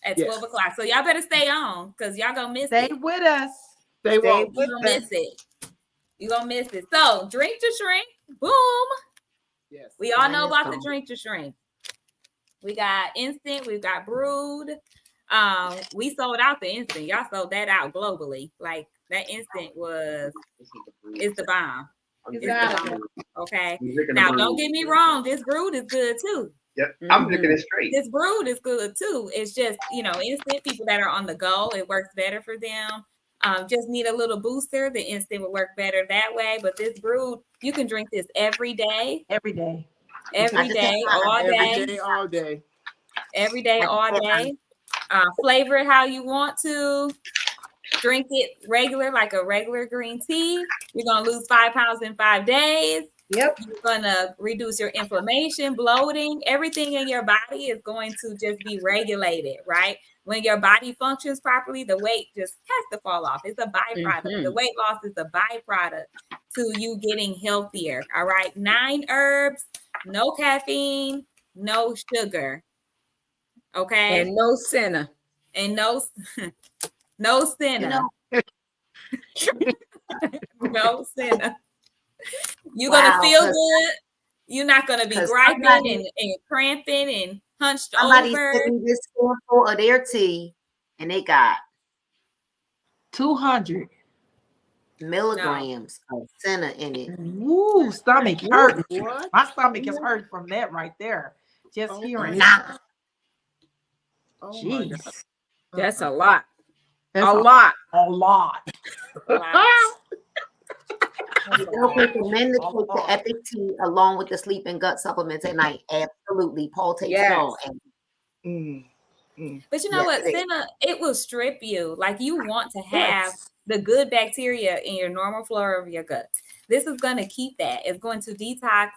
at
Yes.
12 o'clock. So y'all better stay on because y'all gonna miss
Stay
it.
with us.
They
Stay
won't.
with
You're gonna
us.
miss it. You're gonna miss it. So drink to shrink. Boom.
Yes.
We all
Mine
know
is
about the
gone.
drink to shrink. We got instant, we've got brewed. We sold out the instant. Y'all sold that out globally. Like that instant is the bomb.
It's
It's
out
the
of
bomb. Okay.
I'm drinking
Now
the
don't
brew.
get me wrong, this brewed is good too.
Yep, I'm drinking it straight.
This brewed is good too. It's just, instant people that are on the go, it works better for them. Just need a little booster. The instant will work better that way. But this brewed, you can drink this every day,
Every day.
every day, all
Every
day,
day, all day.
every day, all day. Flavor it how you want to. Drink it regular, like a regular green tea. You're gonna lose 5 pounds in 5 days.
Yep.
You're gonna reduce your inflammation, bloating. Everything in your body is going to just be regulated, right? When your body functions properly, the weight just has to fall off. It's a byproduct. The weight loss is a byproduct to you getting healthier. All right. 9 herbs, no caffeine, no sugar. Okay.
And no sinner.
And no sinner. No sinner. You're gonna feel good. You're not gonna be
'cause
griping
somebody-
and cramping and hunched
Somebody
over.
sent me this sample of their tea, and they got
200.
milligrams of senna in it.
Woo, stomach hurt.
What?
My stomach is hurt from that right there. Just
Oh,
hearing.
Nah.
Oh my God.
Jeez. That's a lot.
That's
A lot.
A lot.
Still recommend to take the Epic Tea along with the sleep and gut supplements at night. Absolutely. Paul takes
Yes.
it all. And
But you know
Yes,
what,
it is.
Senna, it will strip you. Like you want to have
Yes.
the good bacteria in your normal flora of your guts. This is going to keep that. It's going to detox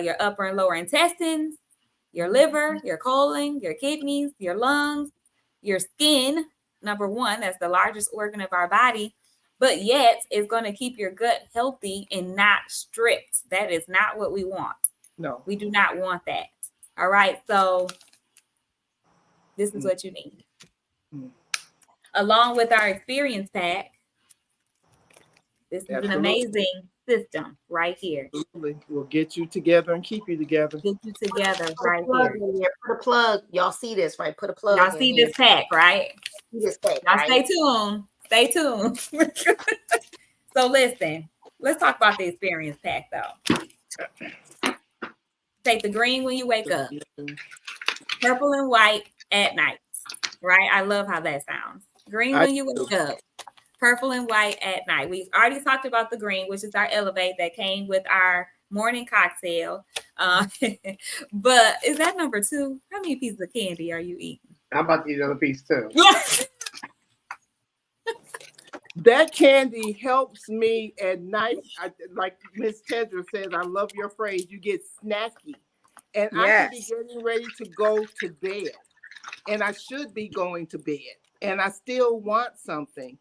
your upper and lower intestines, your liver, your colon, your kidneys, your lungs, your skin. Number 1, that's the largest organ of our body. But yet, it's going to keep your gut healthy and not stripped. That is not what we want.
No.
We do not want that. All right. So this is what you need. Along with our experience pack, this is an
Absolutely.
amazing system right here.
Absolutely. We'll get you together and keep you together.
Get you together
put a
right
plug
here.
in there. Put a plug. Y'all see this, right? Put a plug.
Y'all
in
see
here.
this pack, right?
See this pack,
Now
right?
stay tuned. Stay tuned. So listen, let's talk about the experience pack though. Take the green when you wake up, purple and white at night. Right? I love how that sounds. Green when you wake up, purple and white at night. We've already talked about the green, which is our Elevate that came with our morning cocktail. But is that number 2? How many pieces of candy are you eating?
I'm about to eat another piece too.
That candy helps me at night. Like Miss Tedra says, I love your phrase. You get snacky. And I could be
Yes.
getting ready to go to bed. And I should be going to bed. And I still want something.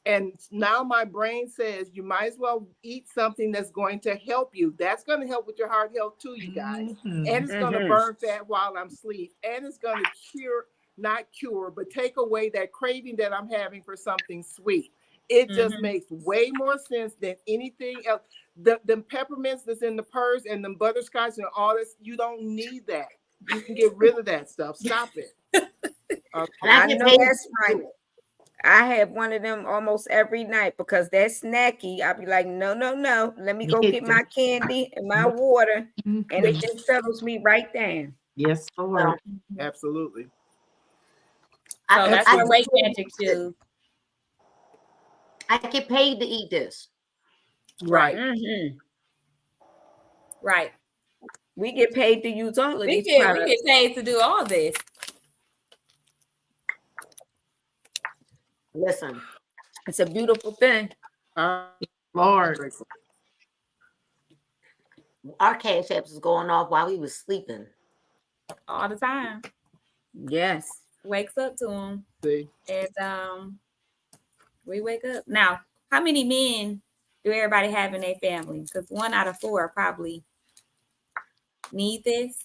And now my brain says you might as well eat something that's going to help you. That's going to help with your heart health too, you guys.
Mhm.
And it's going to
Mhm.
burn fat while I'm asleep. And it's going to not cure, but take away that craving that I'm having for something sweet. It just
Mhm.
makes way more sense than anything else. The peppermints that's in the purse and the butterscotch and all this, you don't need that. You can get rid of that stuff. Stop it. Okay.
And I
I
get
know
paid
that's
to
right.
do it.
I have one of them almost every night because that's snacky. I'll be like, no, no, no. Let me go
Yes,
get my candy and my
Mhm.
water. And it
Mhm.
just settles me right down.
Yes, Lord.
Absolutely.
So
I,
that's
I,
your
get
weight
paid
magic
to-
shoes.
I get paid to eat this.
Right.
Mhm.
Right.
We get paid to use all of
We
these
get
products.
paid to do all this.
Listen,
It's a beautiful thing.
I'm
Lord.
grateful.
our cash apps was going off while we was sleeping.
All the time.
Yes.
Wakes up to them.
See,
And we wake up. Now, how many men do everybody have in their family? Because 1 out of 4 probably need this.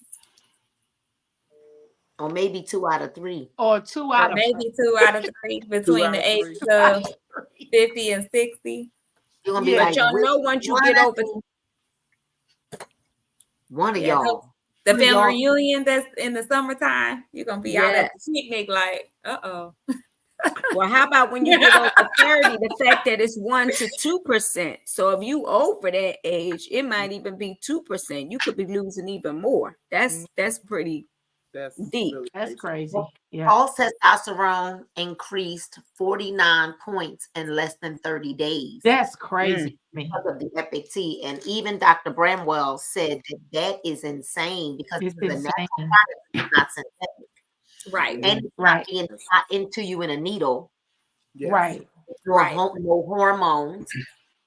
Or maybe 2 out of 3.
Or 2
Or
out of
maybe 2 out of 3 between
out
the
of
ages
3.
of 50 and 60.
You're gonna
Yeah.
be
But
like,
y'all
which
know once you
one
get
of
over
one of
Yeah,
y'all.
The
What are
family
y'all-
reunion that's in the summertime, you're going to be out at the picnic like, uh-oh.
well, how about when you get over 30, the fact that it's 1 to 2%. So if you over that age, it might even be 2%. You could be losing even more. That's pretty
That's
deep.
really
That's
crazy.
crazy. Yeah.
Paul's testosterone increased 49 points in less than 30 days
That's crazy to me.
because of the Epic Tea. And even Dr. Bramwell said that is insane because
It's
it's a natural
insane.
product, it's not synthetic.
Right.
And it's
Right.
not being shot into you in a needle.
Yes.
Right.
No,
Right.
no hormones.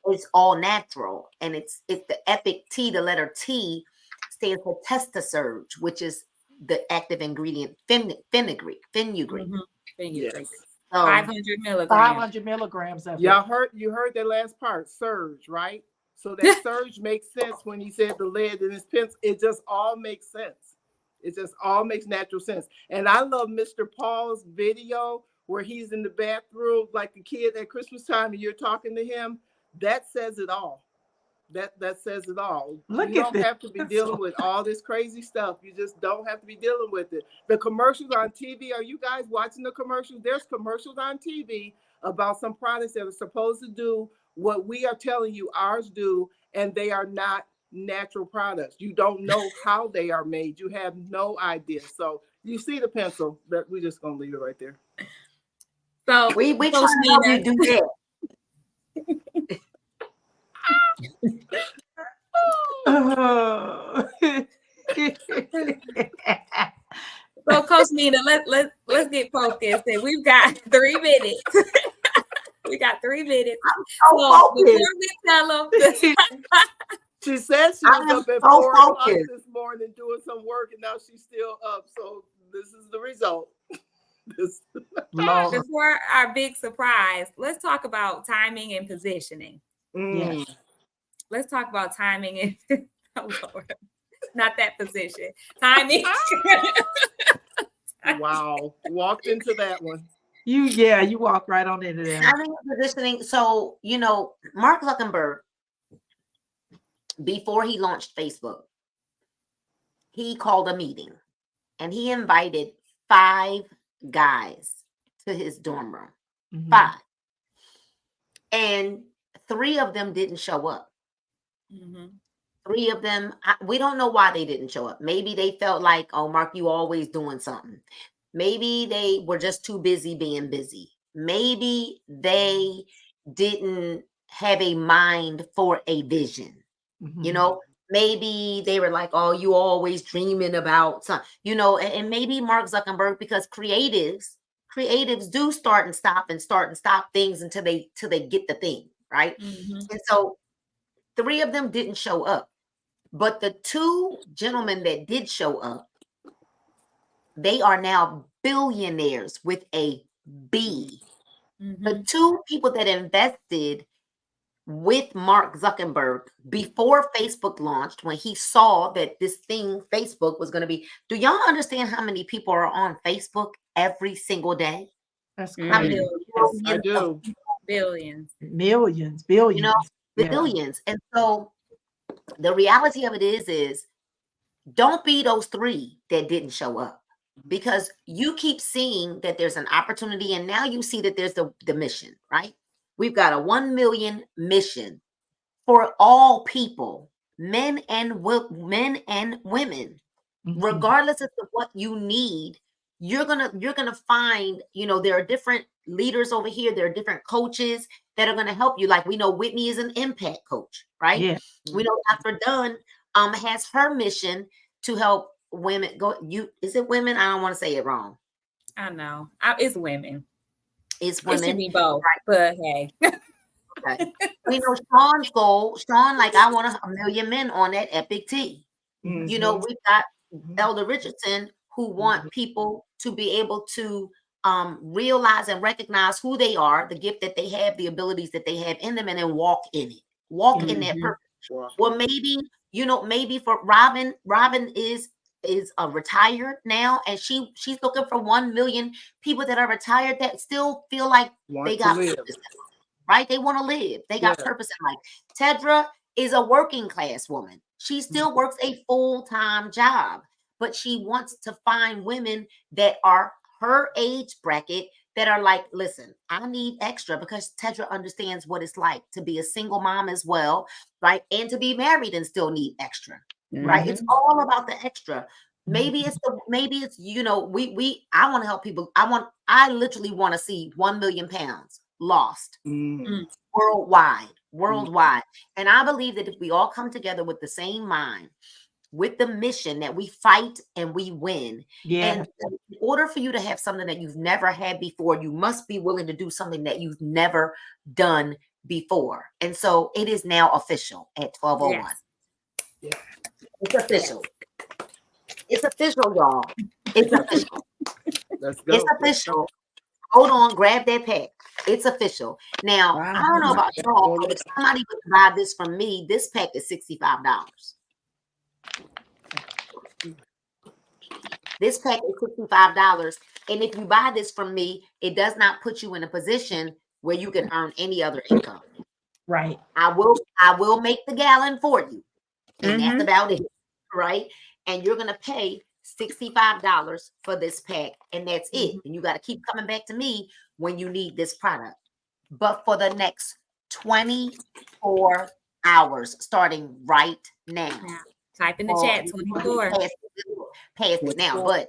It's all natural. And it's the Epic Tea, the letter T stands for Testasurge, which is the active ingredient fenugreek.
Mhm.
Yes.
So,
500 milligrams.
500 milligrams of it.
You heard that last part, surge, right? So that surge makes sense when he said the lead in his pencil. It just all makes sense. It just all makes natural sense. And I love Mr. Paul's video where he's in the bathroom like a kid at Christmas time and you're talking to him. That says it all. That says it all.
Look
You
at
don't
this.
have to be dealing with all this crazy stuff. You just don't have to be dealing with it. The commercials on TV, are you guys watching the commercials? There's commercials on TV about some products that are supposed to do what we are telling you ours do, and they are not natural products. You don't know how they are made. You have no idea. So you see the pencil, that we're just gonna leave it right there.
So
we
Coach
try to help
Nina,
you do that.
so Coach Nina, let's get focused. And we've got 3 minutes. We got 3 minutes.
So
So before
focused.
we tell them,
She said she
I
was
am
up at
so
4 o'clock
focused.
this morning doing some work, and now she's still up. So this is the result.
Lord.
before our big surprise, let's talk about timing and positioning.
Yes.
Let's talk about timing and oh Lord, not that position. Timing.
Wow, walked into that one.
You walk right on into that.
Timing and positioning. So, Mark Zuckerberg, before he launched Facebook, he called a meeting and he invited 5 guys to his dorm room.
Mhm.
5. And 3 of them didn't show up.
Mhm.
3 of them, we don't know why they didn't show up. Maybe they felt like, oh, Mark, you always doing something. Maybe they were just too busy being busy. Maybe they didn't have a mind for a vision.
Mhm.
Maybe they were like, oh, you always dreaming about something, and maybe Mark Zuckerberg, because creatives do start and stop things until they get the thing, right?
Mhm.
And so 3 of them didn't show up. But the 2 gentlemen that did show up, they are now billionaires with a B.
Mhm.
The 2 people that invested with Mark Zuckerberg before Facebook launched, when he saw that this thing, Facebook, was going to be, do y'all understand how many people are on Facebook every single day?
That's
I
crazy.
do.
I do.
Billions.
Millions,
You
billions.
know,
Yeah.
billions. And so the reality of it is don't be those 3 that didn't show up, because you keep seeing that there's an opportunity, and now you see that there's the mission, right? We've got a 1 million mission for all people, men and women,
Mhm.
regardless of what you need. You're gonna find, there are different leaders over here, there are different coaches that are gonna help you. Like, we know Whitney is an impact coach, right?
Yeah.
We know Dr. Dunn has her mission to help women is it women? I don't want to say it wrong.
I know. It's women.
It's
It should
women.
be both, but hey.
Okay. We know Sean's goal. Sean, like, I want 1 million men on that Epic T.
Mhm.
We've got Elder Richardson, who want people to be able to realize and recognize who they are, the gift that they have, the abilities that they have in them, and then walk in it. Walk in that purpose. Well, maybe for Robin is retired now, and she's looking for 1 million people that are retired that still feel like they got purpose, right? They want to live. They got purpose in life. Tedra is a working class woman. She still works a full-time job, but she wants to find women that are her age bracket that are like, listen, I need extra, because Tedra understands what it's like to be a single mom as well, right? And to be married and still need extra, right? It's all about the extra. Maybe it's I want to help people. I literally want to see 1 million pounds lost worldwide. And I believe that if we all come together with the same mind, with the mission, that we fight and we win.
Yeah.
And in order for you to have something that you've never had before, you must be willing to do something that you've never done before. And so it is now official at 12:01.
Yes.
It's official. It's official, y'all. It's official.
Let's go.
It's official. Hold on, grab that pack. It's official. Now, I don't know about y'all, but if somebody would buy this from me, this pack is $65. This pack is $65. And if you buy this from me, it does not put you in a position where you can earn any other income.
Right.
I will make the gallon for you. And that's about it. Right. And you're gonna pay $65 for this pack, and that's it. And you got to keep coming back to me when you need this product. But for the next 24 hours, starting right now.
Type in the chat 24.
Pass it now, but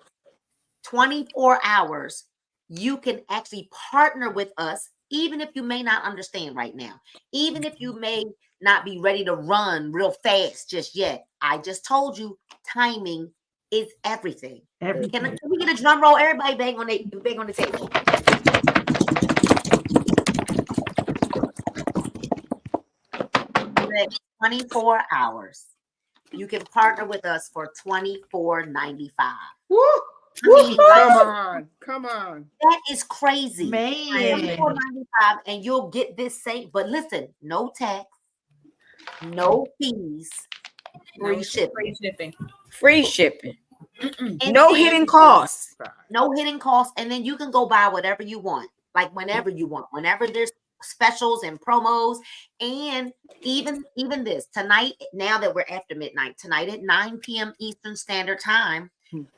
24 hours, you can actually partner with us, even if you may not understand right now, even if you may not be ready to run real fast just yet. I just told you, timing is everything. Can we get a drum roll? Everybody bang on the table. Next 24 hours, you can partner with us for $24.95.
Woo! Come on.
That is crazy.
Man.
$24.95, and you'll get this same. But listen, no tax, no fees, free shipping.
Free shipping. No hidden costs.
No hidden costs. And then you can go buy whatever you want, like whenever you want, whenever there's specials and promos. And even this tonight, now that we're after midnight, tonight at 9 p.m. Eastern Standard Time,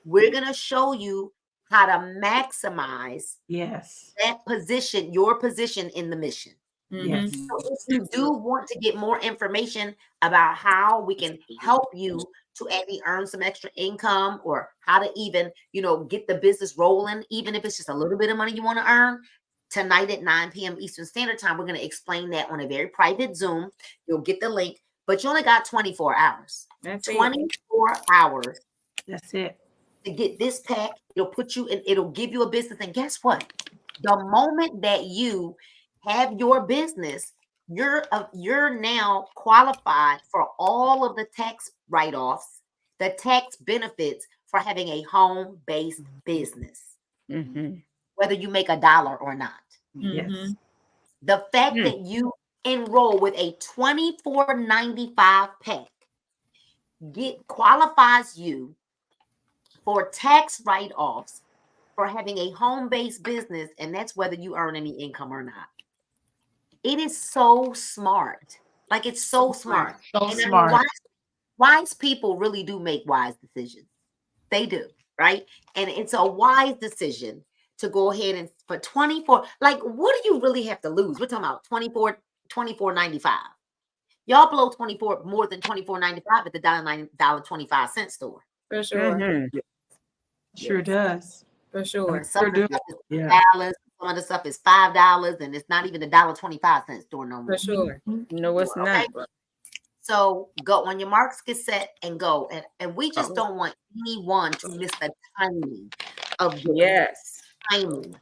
we're going to show you how to maximize that position, your position in the mission.
Yes.
So if you do want to get more information about how we can help you to actually earn some extra income, or how to even, get the business rolling, even if it's just a little bit of money you want to earn, tonight at 9 p.m. Eastern Standard Time, we're going to explain that on a very private Zoom. You'll get the link, but you only got 24 hours.
That's
24 hours.
That's it.
To get this pack, it'll put you in, it'll give you a business. And guess what? The moment that you have your business, you're now qualified for all of the tax write-offs, the tax benefits for having a home-based business, whether you make $1 or not.
Yes.
The fact that you enroll with a $24.95 pack qualifies you for tax write-offs for having a home-based business, and that's whether you earn any income or not. It is so smart. Like it's so smart.
So
And I mean,
smart.
wise people really do make wise decisions. They do, right? And it's a wise decision to go ahead and for 24. Like, what do you really have to lose? We're talking about 24.95. Y'all blow 24 more than 24.95 at the $1.25 store.
For sure.
Mhm.
Sure does.
For sure.
Some of the
do.
stuff is
Yeah.
$5, some of the stuff is $5, and it's not even the $1.25 store no more.
For sure.
No, it's
Okay.
not.
So go on your marks, get set, and go. And we just don't want anyone to miss the timing of the
Yes.
timing.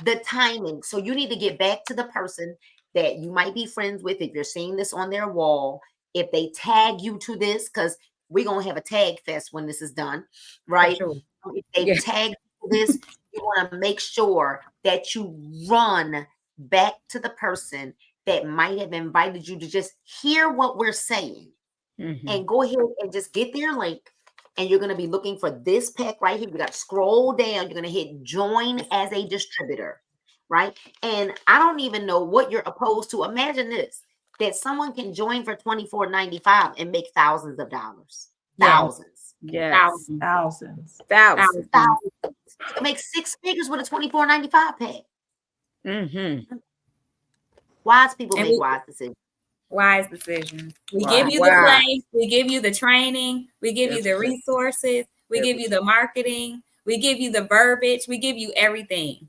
The timing. So you need to get back to the person that you might be friends with. If you're seeing this on their wall, if they tag you to this, because we're gonna have a tag fest when this is done, right?
sure.
If they
Yeah.
tag you to this, you want to make sure that you run back to the person that might have invited you to just hear what we're saying.
Mhm.
And go ahead and just get their link. And you're going to be looking for this pack right here. You got to scroll down. You're going to hit join as a distributor, right? And I don't even know what you're opposed to. Imagine this, that someone can join for $24.95 and make thousands of dollars.
Yeah.
Thousands.
Yes.
Thousands.
Thousands.
Thousands. Make 6 figures with a $24.95 pack.
Mm-hmm.
Wise people
And
make
we-
wise decisions.
Wise decisions. We
Wow.
give you the
Wow.
place, we give you the training, we give you the
Everything.
resources, we give you the marketing, we give you the verbiage, we give you everything.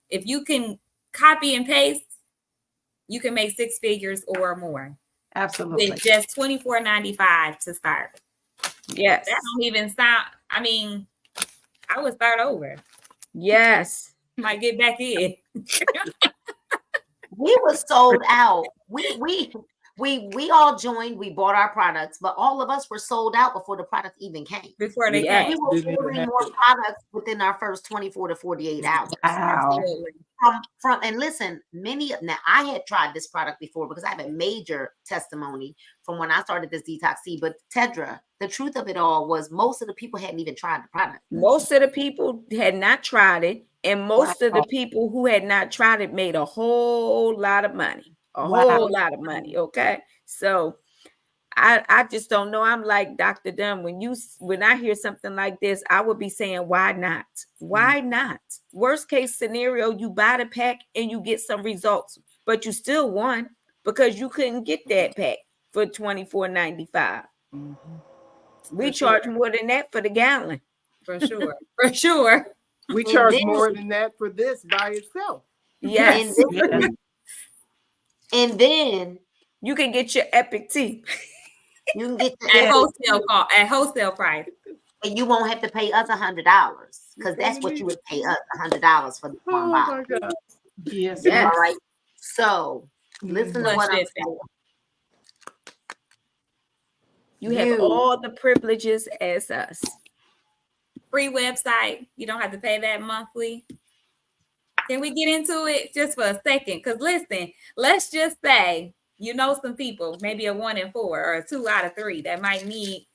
If you can copy and paste, you can make 6 figures or more
Absolutely.
with just $24.95 to start.
Yes.
That don't even sound. I mean, I would start over.
Yes.
Might get back in.
We were sold out. We all joined. We bought our products, but all of us were sold out before the product even came.
Before they
Yeah.
We
came.
were
Didn't even
ordering
have
more
to-
products within our first 24 to 48 hours.
Wow.
Absolutely.
From and listen, now I had tried this product before because I have a major testimony from when I started this Detox Tea. But Tedra, the truth of it all was most of the people hadn't even tried the product.
Most of the people had not tried it, and most of the people who had not tried it made a whole lot of money. A
Wow.
whole lot of money. Okay. So I just don't know. I'm like Dr. Dunn. When I hear something like this, I would be saying, why not? Why not? Worst case scenario, you buy the pack and you get some results, but you still won because you couldn't get that pack for $24.95.
Mhm.
We
For
charge
sure.
more than that for the gallon.
For sure. For sure.
We
And
charge
then-
more than that for this by itself.
Yes.
Yeah.
And then
You can get your Epic tea.
you can get
At
the
wholesale price.
and you won't have to pay us $100 because that's what you would pay us $100 for the
Oh
one
my
bottle.
God.
Yes.
Yes.
All right. So listen to
Plus
what I'm
shipping.
saying.
You have
You-
all the privileges as us.
Free website. You don't have to pay that monthly. Can we get into it just for a second? Because listen, let's just say you know some people, maybe a 1 in 4 or a 2 out of 3 that might need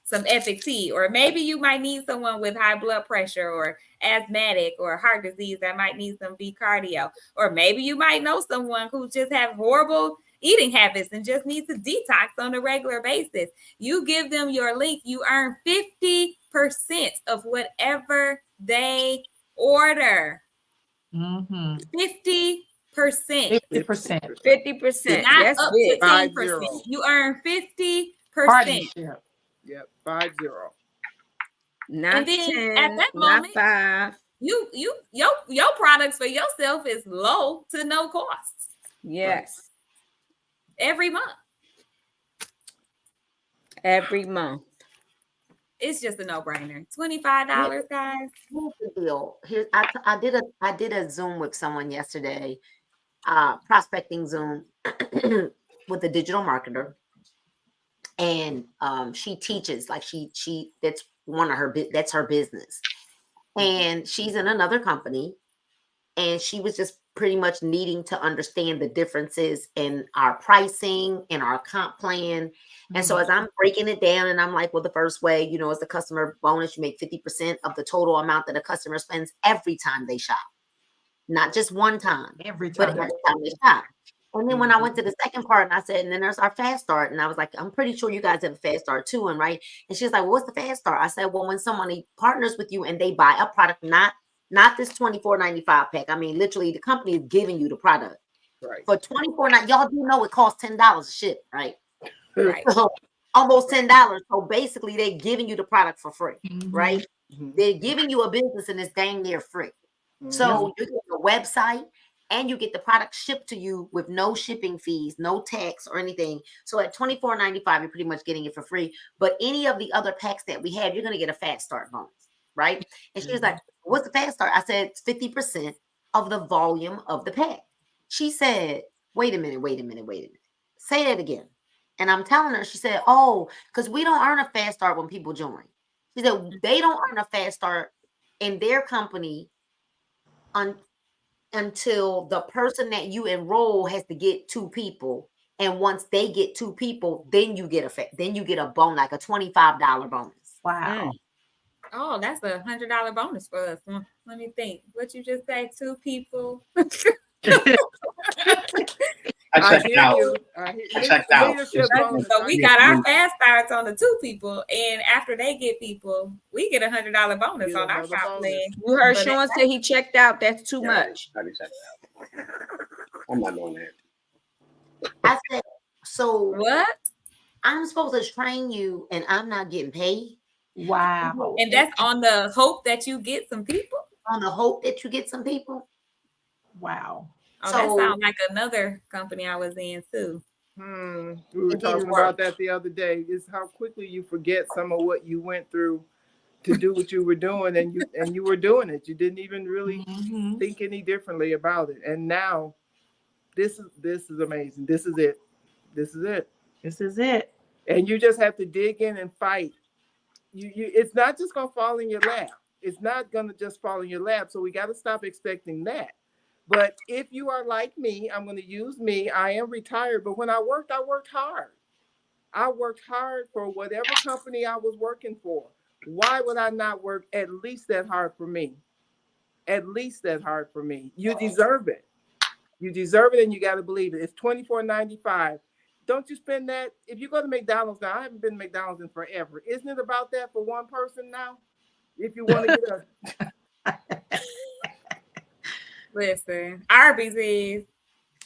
some Epic tea, or maybe you might need someone with high blood pressure or asthmatic or heart disease that might need some V-cardio, or maybe you might know someone who just have horrible eating habits and just needs to detox on a regular basis. You give them your link, you earn 50% of whatever they order.
Mm-hmm.
50%.
50%.
50%.
Not
That's
up
big.
to 10%.
50.
You earn 50%.
Partnership.
Yep. 50.
Not
And then
10,
at that
not
moment-
5.
Your products for yourself is low to no cost
Yes.
every month.
Every month.
It's just a no-brainer. $25, guys.
Here's the deal. Here, I did a Zoom with someone yesterday, prospecting Zoom with a digital marketer, and she teaches like she that's that's her business, and she's in another company, and she was just pretty much needing to understand the differences in our pricing and our comp plan. And so as I'm breaking it down, and I'm like, well, the first way, is the customer bonus. You make 50% of the total amount that a customer spends every time they shop. Not just one time,
Every
but
time.
every time they shop. And then when I went to the second part and I said, and then there's our fast start. And I was like, I'm pretty sure you guys have a fast start too. And right. And she's like, well, what's the fast start? I said, well, when somebody partners with you and they buy a product, not this $24.95 pack. I mean, literally the company is giving you the product.
Right.
For $24.95, y'all do know it costs $10 to ship, right?
Right.
So almost $10. So basically they're giving you the product for free, right?
Mhm.
They're giving you a business and it's dang near free. So you get a website and you get the product shipped to you with no shipping fees, no tax or anything. So at $24.95, you're pretty much getting it for free. But any of the other packs that we have, you're going to get a fast start bonus, right? And she was like, what's the fast start? I said, it's 50% of the volume of the pack. She said, wait a minute. Say that again. And I'm telling her, she said, oh, because we don't earn a fast start when people join. She said, they don't earn a fast start in their company until the person that you enroll has to get 2 people. And once they get 2 people, then you get a bonus, like a $25 bonus.
Wow.
Oh, that's a $100 bonus for us. Let me think. What you just say? 2 people.
I checked out. I checked out.
Leadership bonus.
So we got our fast starts on the 2 people, and after they get people, we get a $100 bonus
Get
on our
another
shop
bonus.
plan.
You heard
But
Sean say he checked out. That's too
Yeah,
much.
I checked out. I'm not doing that.
I said, so
What?
I'm supposed to train you and I'm not getting paid
Wow.
And that's on the hope that you get some people.
on the hope that you get some people.
Wow.
Oh,
So-
that sounds like another company I was in too.
We
It
were
didn't
talking
work.
about that the other day. Is how quickly you forget some of what you went through to do what you were doing, and you were doing it. You didn't even really
Mhm.
think any differently about it. And now, this is amazing. This is it. This is it.
This is it.
And you just have to dig in and fight. You it's not just gonna fall in your lap. It's not gonna just fall in your lap. So we got to stop expecting that. But if you are like me, I'm going to use me. I am retired, but when I worked hard. I worked hard for whatever company I was working for. Why would I not work at least that hard for me? At least that hard for me. You deserve it. You deserve it, and you got to believe it. It's $24.95. Don't you spend that? If you go to McDonald's now, I haven't been to McDonald's in forever. Isn't it about that for one person now? If you want to get a
Listen, Arby's is.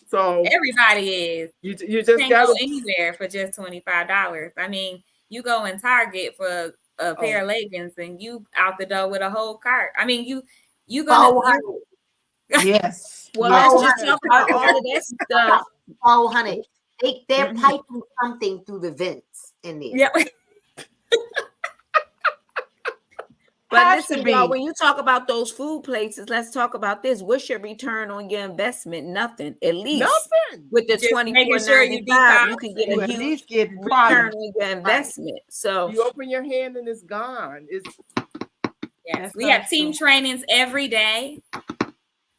so
Everybody is.
you
You
just
can't
got
go
to
anywhere for just $25. I mean, you go in Target for a pair of leggings and you out the door with a whole cart. I mean, you gonna
Yes.
Well,
Yes.
let's just talk about all of that stuff.
Oh, honey, they're piping something through the vents in there.
yeah.
But
Has to
listen, y'all,
be.
when you talk about those food places, let's talk about this. What's your return on your investment? Nothing. At least
nothing.
with the
Just making sure you
$24.95, you can get
You
a
at
huge
least get
return
product.
on your investment. So
You open your hand and it's gone. It's
Yes,
That's
we have
so
team
true.
trainings every day.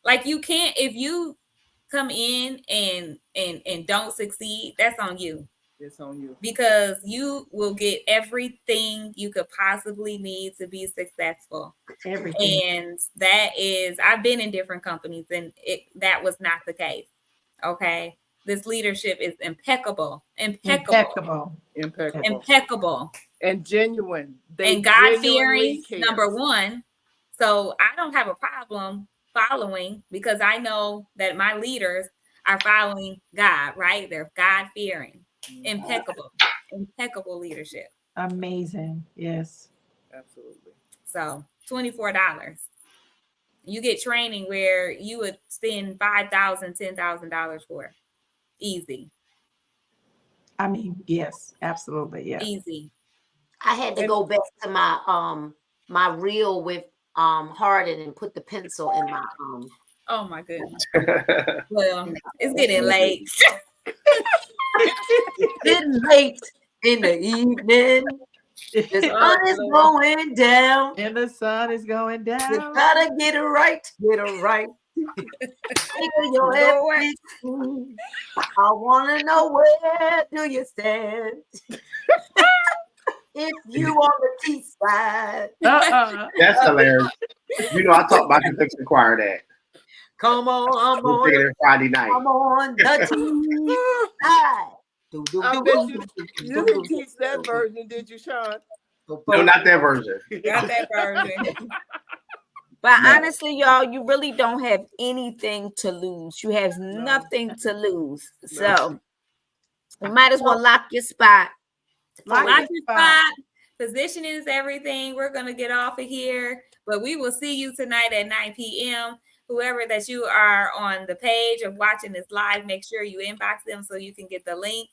Like you can't, if you come in and don't succeed, that's on you,
it's on you.
because you will get everything you could possibly need to be successful.
Everything.
And that is, I've been in different companies and that was not the case. Okay. This leadership is impeccable.
Impeccable.
Impeccable.
And genuine. They
And God
genuinely
fearing,
care.
number one. So I don't have a problem following, because I know that my leaders are following God, right? They're God fearing. Impeccable leadership.
Amazing. Yes.
Absolutely.
So $24. You get training where you would spend $5,000, $10,000 for. Easy.
I mean, yes, absolutely. Yeah.
Easy.
I had to go back to my my reel with Harden and put the pencil in my
Oh my goodness. Well, it's getting late.
Getting late in the evening. The sun is going down.
And the sun is going
You
down.
gotta get it right. Get it right. Take your everything. I wanna know, where do you stand? If you on the T side.
Uh-uh.
That's hilarious. You know, I taught my conviction choir that.
Come on,
We're thinking it Friday night.
come on, the team side. Do, do,
I
do,
bet
do,
you didn't teach that version, did you, Sean?
No, not that version.
Got that version.
But
No.
honestly, y'all, you really don't have anything to lose. You have nothing to lose. So you might as well lock your spot.
Lock
Lock
your
your
spot.
spot. Position is everything. We're going to get off of here, but we will see you tonight at 9 p.m. Whoever that you are on the page of watching this live, make sure you inbox them so you can get the link.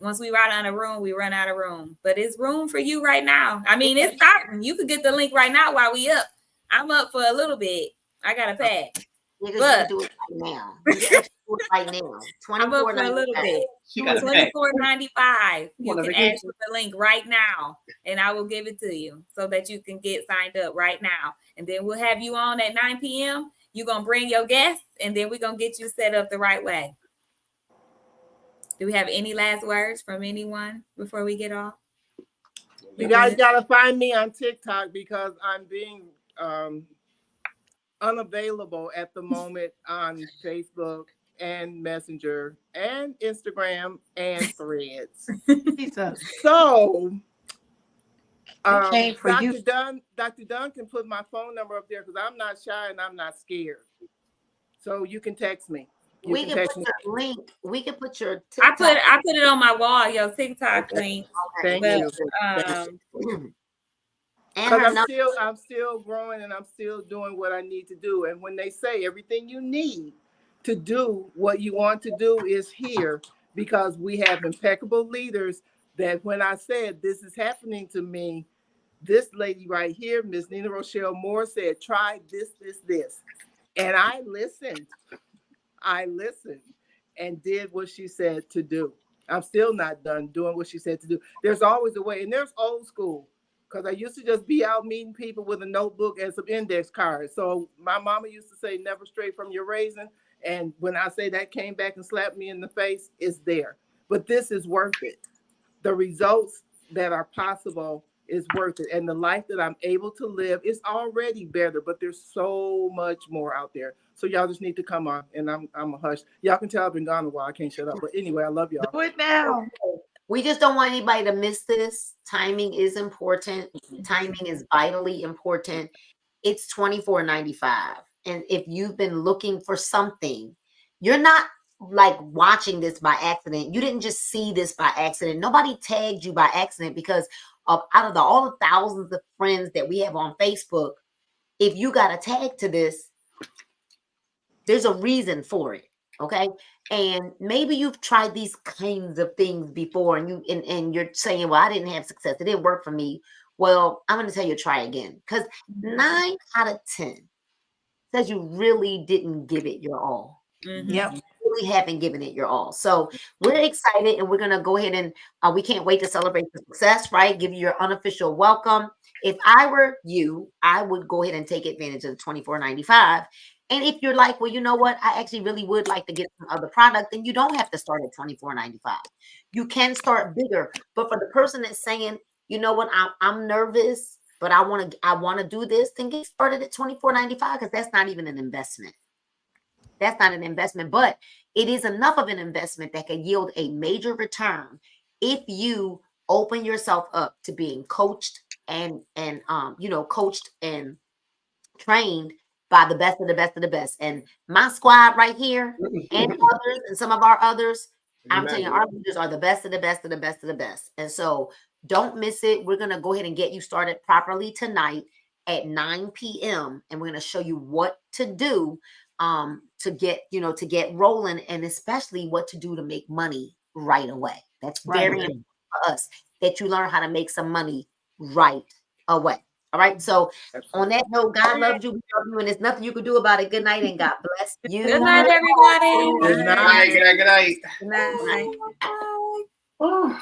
Once we run out of room, we run out of room, but it's room for you right now. I mean, it's starting. You can get the link right now while we up. I'm up for a little bit. I got a pack.
Niggas,
But-
you can do it right now. You can actually do it right now.
I'm up for a little bit.
She got a pack.
$24.95. You
On a
can
vacation.
ask for the link right now, and I will give it to you so that you can get signed up right now. And then we'll have you on at 9 p.m. You're gonna bring your guests, and then we're gonna get you set up the right way. Do we have any last words from anyone before we get off?
You guys gotta find me on TikTok because I'm being unavailable at the moment on Facebook and Messenger and Instagram and Threads.
Jesus.
So
It came for
Dr.
you.
Dr. Dunn can put my phone number up there because I'm not shy and I'm not scared. So you can text me. You
We can
text
put
me.
your link. We can put your
I
TikTok.
put it on my wall, your TikTok link.
Thank
But,
you.
And her
Because
number.
I'm still growing and I'm still doing what I need to do. And when they say everything you need to do what you want to do is here, because we have impeccable leaders that when I said this is happening to me, this lady right here, Miss Nina Rochelle Moore, said, try this. And I listened and did what she said to do. I'm still not done doing what she said to do. There's always a way. And there's old school. Because I used to just be out meeting people with a notebook and some index cards. So my mama used to say, never stray from your raisin. And when I say that came back and slapped me in the face, it's there. But this is worth it. The results that are possible is worth it. And the life that I'm able to live is already better, but there's so much more out there. So y'all just need to come on. And I'm a hush. Y'all can tell I've been gone a while. I can't shut up. But anyway, I love y'all.
Do it now.
We just don't want anybody to miss this. Timing is important. Timing is vitally important. It's $24.95. And if you've been looking for something, you're not like watching this by accident. You didn't just see this by accident. Nobody tagged you by accident because out of all the thousands of friends that we have on Facebook, if you got a tag to this, there's a reason for it. Okay. And maybe you've tried these kinds of things before and you're saying, well, I didn't have success. It didn't work for me. Well, I'm going to tell you, try again. Because 9 out of 10 says you really didn't give it your all.
Mhm.
Yep.
You really haven't given it your all. So we're excited and we're going to go ahead and we can't wait to celebrate the success, right? Give you your unofficial welcome. If I were you, I would go ahead and take advantage of the $24.95. And if you're like, well, you know what? I actually really would like to get some other product, then you don't have to start at $24.95. You can start bigger. But for the person that's saying, you know what, I'm nervous, but I want to do this, then get started at $24.95 because that's not even an investment. That's not an investment, but it is enough of an investment that can yield a major return if you open yourself up to being coached and coached and trained by the best of the best of the best. And my squad right here and others and some of our others, I'm telling you, our leaders are the best of the best of the best of the best. And so don't miss it. We're going to go ahead and get you started properly tonight at 9 p.m. And we're going to show you what to do to get rolling, and especially what to do to make money right away. That's very important for us that you learn how to make some money right away. All right. So on that note, God loves you. We love you, and there's nothing you can do about it. Good night and God bless you.
Good night, everybody.
Good night.
Good night.
Good night.
Bye.